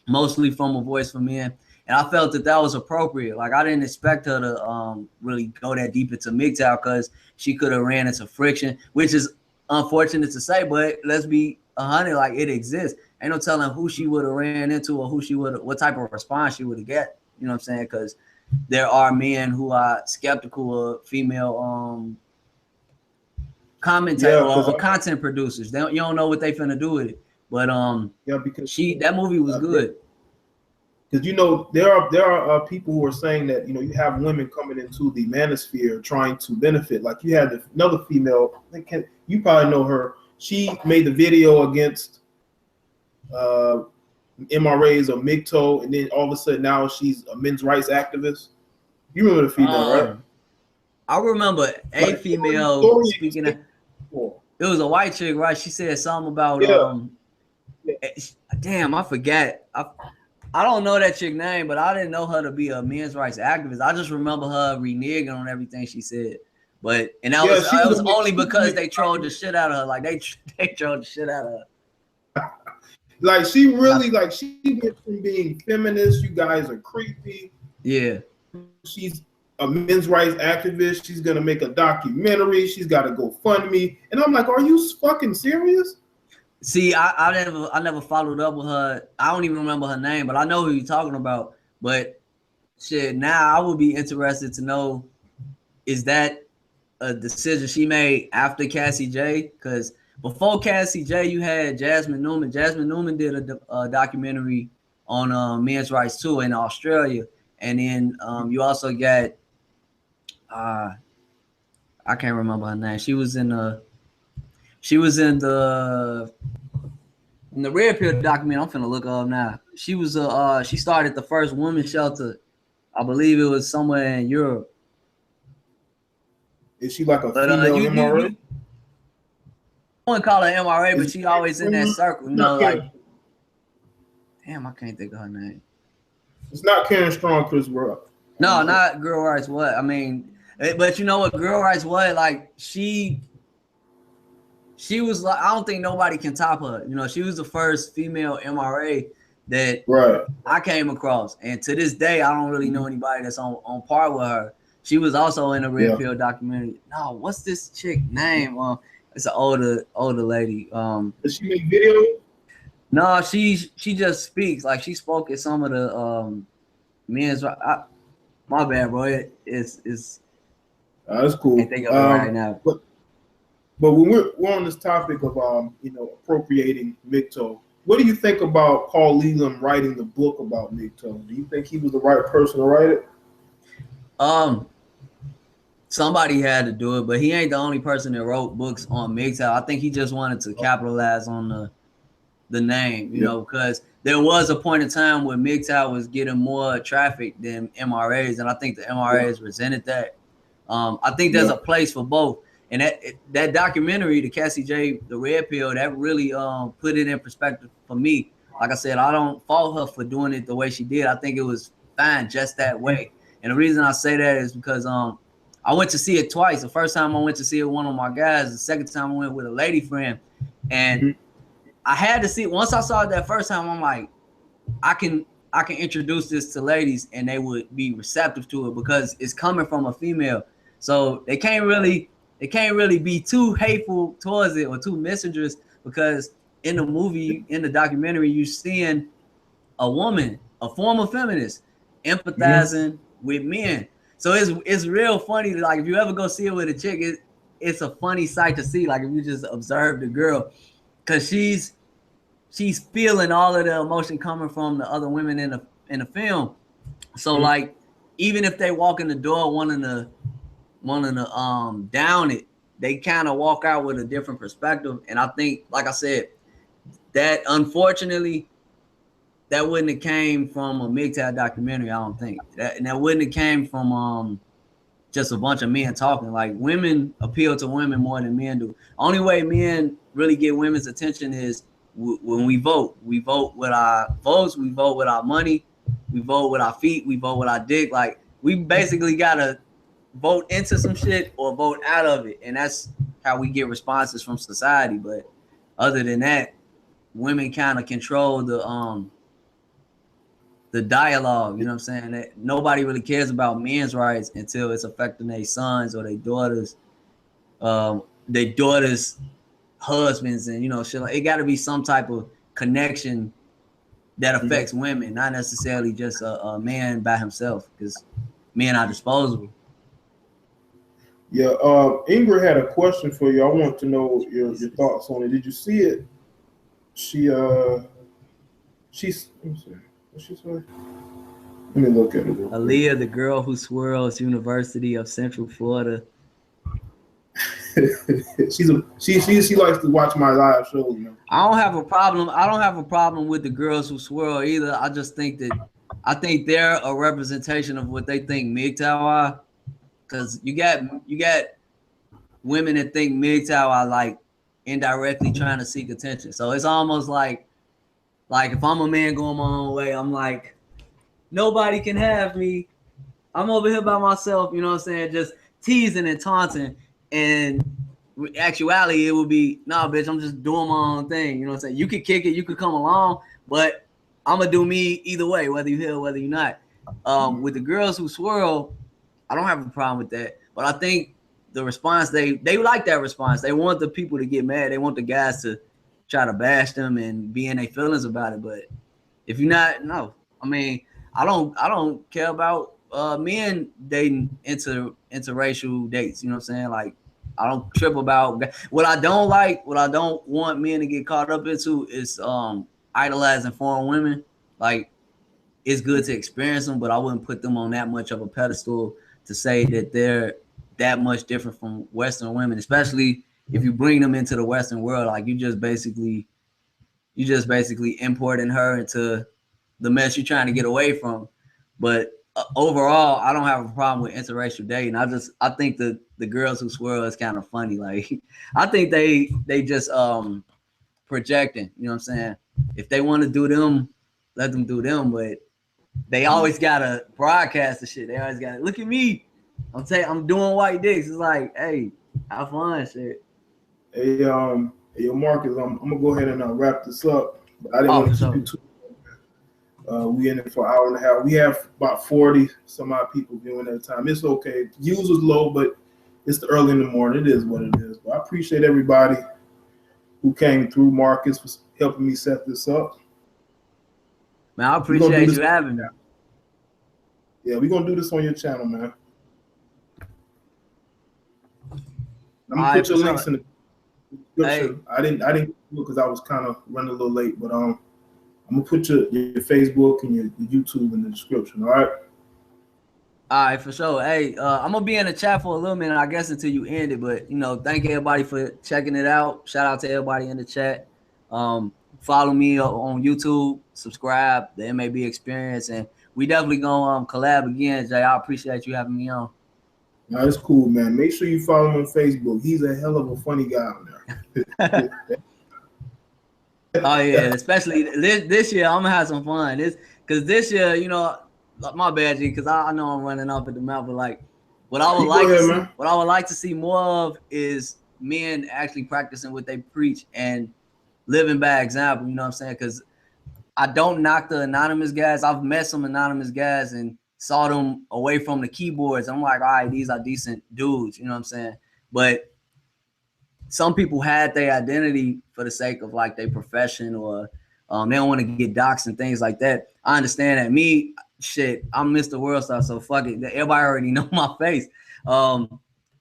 mostly from A Voice for Men. And I felt that was appropriate. Like, I didn't expect her to really go that deep into MGTOW, because she could have ran into friction, which is unfortunate to say, but let's be 100, like, it exists. Ain't no telling who she would have ran into, or what type of response she would have got. You know what I'm saying? Because there are men who are skeptical of female commentators or content producers. You don't know what they finna do with it. But because that movie was good. Because there are people who are saying that you have women coming into the manosphere trying to benefit. Like, you had another female, you probably know her. She made the video against MRAs or MGTOW, and then all of a sudden now she's a men's rights activist. You remember the female, right? I remember a female speaking. It was a white chick, right? She said something about damn, I forgot. I don't know that chick name, but I didn't know her to be a men's rights activist. I just remember her reneging on everything she said. But it was only because they trolled the shit out of her. Like, they trolled the shit out of her. Like, she really, she went from being feminist, you guys are creepy. Yeah. She's a men's rights activist. She's gonna make a documentary. She's got to go fund me. And I'm like, are you fucking serious? See, I never followed up with her. I don't even remember her name, but I know who you're talking about. But shit, now I would be interested to know, is that a decision she made after Cassie J? Because before Cassie J, you had Jasmine Newman. Jasmine Newman did a documentary on men's rights too in Australia. And then you also got I can't remember her name. She was in She was in the Red Pill document. I'm finna look her up now. She was she started the first women's shelter. I believe it was somewhere in Europe. Is she like a But female MRA? I wouldn't call her MRA, but she always in that circle. You know, like damn, I can't think of her name. It's not Karen Strong, Chris Rock. No, not Girl Rights What? I mean, but you know what? Girl Rights What? Like she was like, I don't think nobody can top her. You know, she was the first female MRA that I came across, and to this day, I don't really know anybody that's on par with her. She was also in a Red Pill documentary. No, what's this chick name? It's an older lady. Does she make videos? No, she just speaks. Like she spoke at some of the men's. My bad, bro. It's that's cool. I think of it right now. But when we're on this topic of appropriating MGTOW, what do you think about Paul Leland writing the book about MGTOW? Do you think he was the right person to write it? Somebody had to do it, but he ain't the only person that wrote books on MGTOW. I think he just wanted to capitalize on the name, you know, because there was a point in time where MGTOW was getting more traffic than MRAs, and I think the MRAs resented that. I think there's a place for both. And that documentary, the Cassie J, the Red Pill, that really put it in perspective for me. Like I said, I don't fault her for doing it the way she did. I think it was fine just that way. And the reason I say that is because I went to see it twice. The first time I went to see it with one of my guys. The second time I went with a lady friend. And I had to see, once I saw it that first time, I'm like, I can introduce this to ladies and they would be receptive to it because it's coming from a female. So they can't really be too hateful towards it or too misandrous, because in the movie, in the documentary, you're seeing a woman, a former feminist, empathizing with men. So it's real funny. Like if you ever go see it with a chick, it's a funny sight to see. Like if you just observe the girl, because she's feeling all of the emotion coming from the other women in the film. So like even if they walk in the door wanting to down it, they kind of walk out with a different perspective. And I think, like I said, that unfortunately that wouldn't have came from a MGTOW documentary. I don't think that wouldn't have came from just a bunch of men talking. Like women appeal to women more than men do. Only way men really get women's attention is when we vote. We vote with our votes. We vote with our money. We vote with our feet. We vote with our dick. Like we basically gotta vote into some shit or vote out of it, and that's how we get responses from society. But other than that, women kind of control the dialogue. You know what I'm saying? That nobody really cares about men's rights until it's affecting their sons or their daughters' husbands, and you know, shit. Like, it got to be some type of connection that affects women, not necessarily just a man by himself, because men are disposable. Yeah, Ingrid had a question for you. I want to know your thoughts on it. Did you see it? She's let me see. What's she say? Let me look at it. Aaliyah, the girl who swirls, University of Central Florida. she likes to watch my live shows. Man. I don't have a problem with the girls who swirl either. I just think they're a representation of what they think MGTOW are. Because you got women that think MGTOW are like indirectly trying to seek attention. So it's almost like if I'm a man going my own way, I'm like, nobody can have me. I'm over here by myself, you know what I'm saying? Just teasing and taunting. And in actuality, it would be, nah, bitch, I'm just doing my own thing. You know what I'm saying? You could kick it, you could come along, but I'm going to do me either way, whether you're here or whether you're not. With the girls who swirl, I don't have a problem with that. But I think the response, they like that response. They want the people to get mad. They want the guys to try to bash them and be in their feelings about it. But if you're not, no. I mean, I don't care about men dating interracial dates. You know what I'm saying? Like, I don't trip about what I don't want men to get caught up into is idolizing foreign women. Like, it's good to experience them, but I wouldn't put them on that much of a pedestal to say that they're that much different from Western women, especially if you bring them into the Western world, like you just basically importing her into the mess you're trying to get away from. But overall, I don't have a problem with interracial dating. I think the girls who swirl is kind of funny. Like I think they just projecting. You know what I'm saying? If they want to do them, let them do them. But they always gotta broadcast the shit. They always gotta look at me. I'm doing white dicks. It's like, hey, have fun, shit. Hey, Marcus, I'm gonna go ahead and wrap this up. I didn't want to keep you too. We in it for an hour and a half. We have about 40 some odd people viewing at a time. It's okay. Views was low, but it's the early in the morning. It is what it is. But I appreciate everybody who came through. Marcus for helping me set this up. Man, I appreciate you having me. Yeah, we're gonna do this on your channel, man. I'm gonna put your links in the description. I didn't do it because I was kind of running a little late, but I'm gonna put your Facebook and your YouTube in the description. All right. All right, for sure. Hey, I'm gonna be in the chat for a little minute, I guess, until you end it. But thank everybody for checking it out. Shout out to everybody in the chat. Follow me on YouTube, subscribe, the MAB Experience, and we definitely gonna collab again, Jay. I appreciate you having me on. No, it's cool, man. Make sure you follow him on Facebook. He's a hell of a funny guy on there. Oh yeah, especially this year, I'm gonna have some fun. Because this year, my bad, G, because I know I'm running off at the mouth, but like, what I would like to see more of is men actually practicing what they preach and living by example. You know what I'm saying? Because I don't knock the anonymous guys. I've met some anonymous guys and saw them away from the keyboards. I'm like, all right, these are decent dudes. You know what I'm saying? But some people had their identity for the sake of like their profession, or they don't want to get doxxed and things like that. I understand that. Me, shit, I'm Mr. World Star, so fuck it. Everybody already know my face. But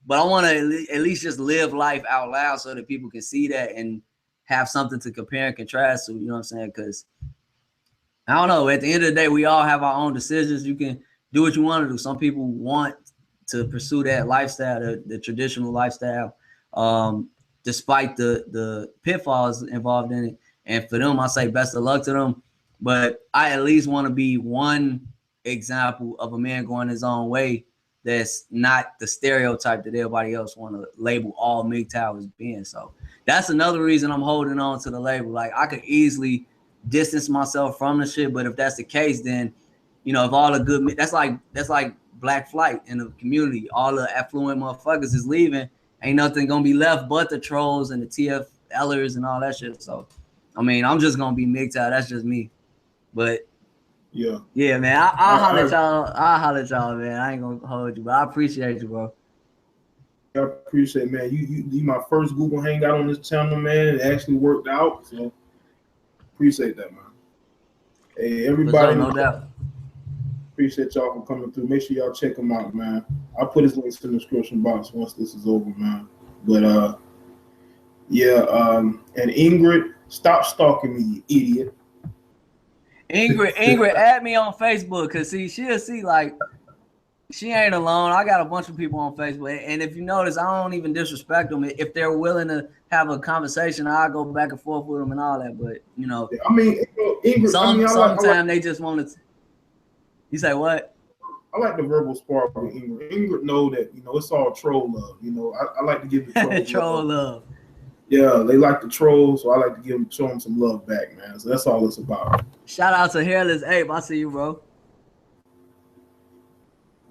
I want to at least just live life out loud so that people can see that and have something to compare and contrast to. You know what I'm saying? Because I don't know. At the end of the day, we all have our own decisions. You can do what you want to do. Some people want to pursue that lifestyle, the traditional lifestyle, despite the pitfalls involved in it. And for them, I say best of luck to them. But I at least want to be one example of a man going his own way that's not the stereotype that everybody else want to label all MGTOW as being. So that's another reason I'm holding on to the label. Like, I could easily distance myself from the shit, but if that's the case, then if all the good, that's like black flight in the community. All the affluent motherfuckers is leaving. Ain't nothing gonna be left but the trolls and the TFLers and all that shit. So, I mean, I'm just gonna be MGTOW. That's just me. But yeah, man. I'll holler at y'all. I'll holler at y'all, man. I ain't gonna hold you, but I appreciate you, bro. I appreciate it, man. You my first Google Hangout on this channel, man. It actually worked out. So appreciate that, man. Hey, everybody. Sure, no doubt. Appreciate y'all for coming through. Make sure y'all check them out, man. I'll put his links in the description box once this is over, man. But and Ingrid, stop stalking me, you idiot. Ingrid, add me on Facebook, cause she'll see like she ain't alone. I got a bunch of people on Facebook, and if you notice, I don't even disrespect them. If they're willing to have a conversation, I'll go back and forth with them and all that. But I mean, Ingrid, sometimes they just want to. You say what? I like the verbal spark with Ingrid. Ingrid know that it's all troll love. I like to give the troll troll love. Yeah, they like to troll, so I like to show them some love back, man. So that's all it's about. Shout out to Hairless Ape. I see you, bro.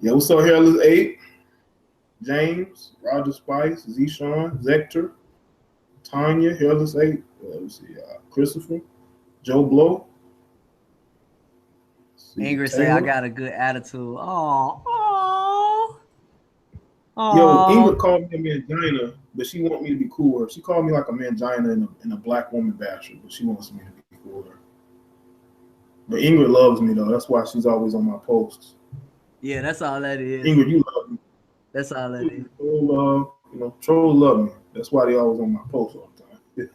Yeah, what's up, Hairless Ape? James, Roger Spice, Zeshawn, Zector, Tanya, Hairless Ape. Let's see, Christopher, Joe Blow. Ingrid say I got a good attitude. Oh. Yo, Ingrid called me a mangina, but she want me to be cooler. She called me like a mangina and a black woman basher, but she wants me to be cooler. But Ingrid loves me though. That's why she's always on my posts. Yeah, that's all that is. Ingrid, you love me. That's all that is. Trolls love me. That's why they always on my posts all the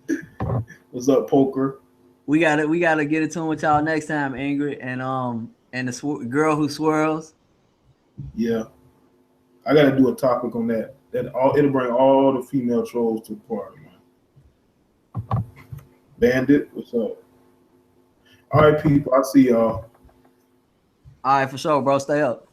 time. What's up, Poker? We gotta get it to with y'all next time, Ingrid, and the girl who swirls. Yeah, I gotta do a topic on that. it'll bring all the female trolls to the party, man. Bandit, what's up? All right, people, I see y'all. All right, for sure, bro. Stay up.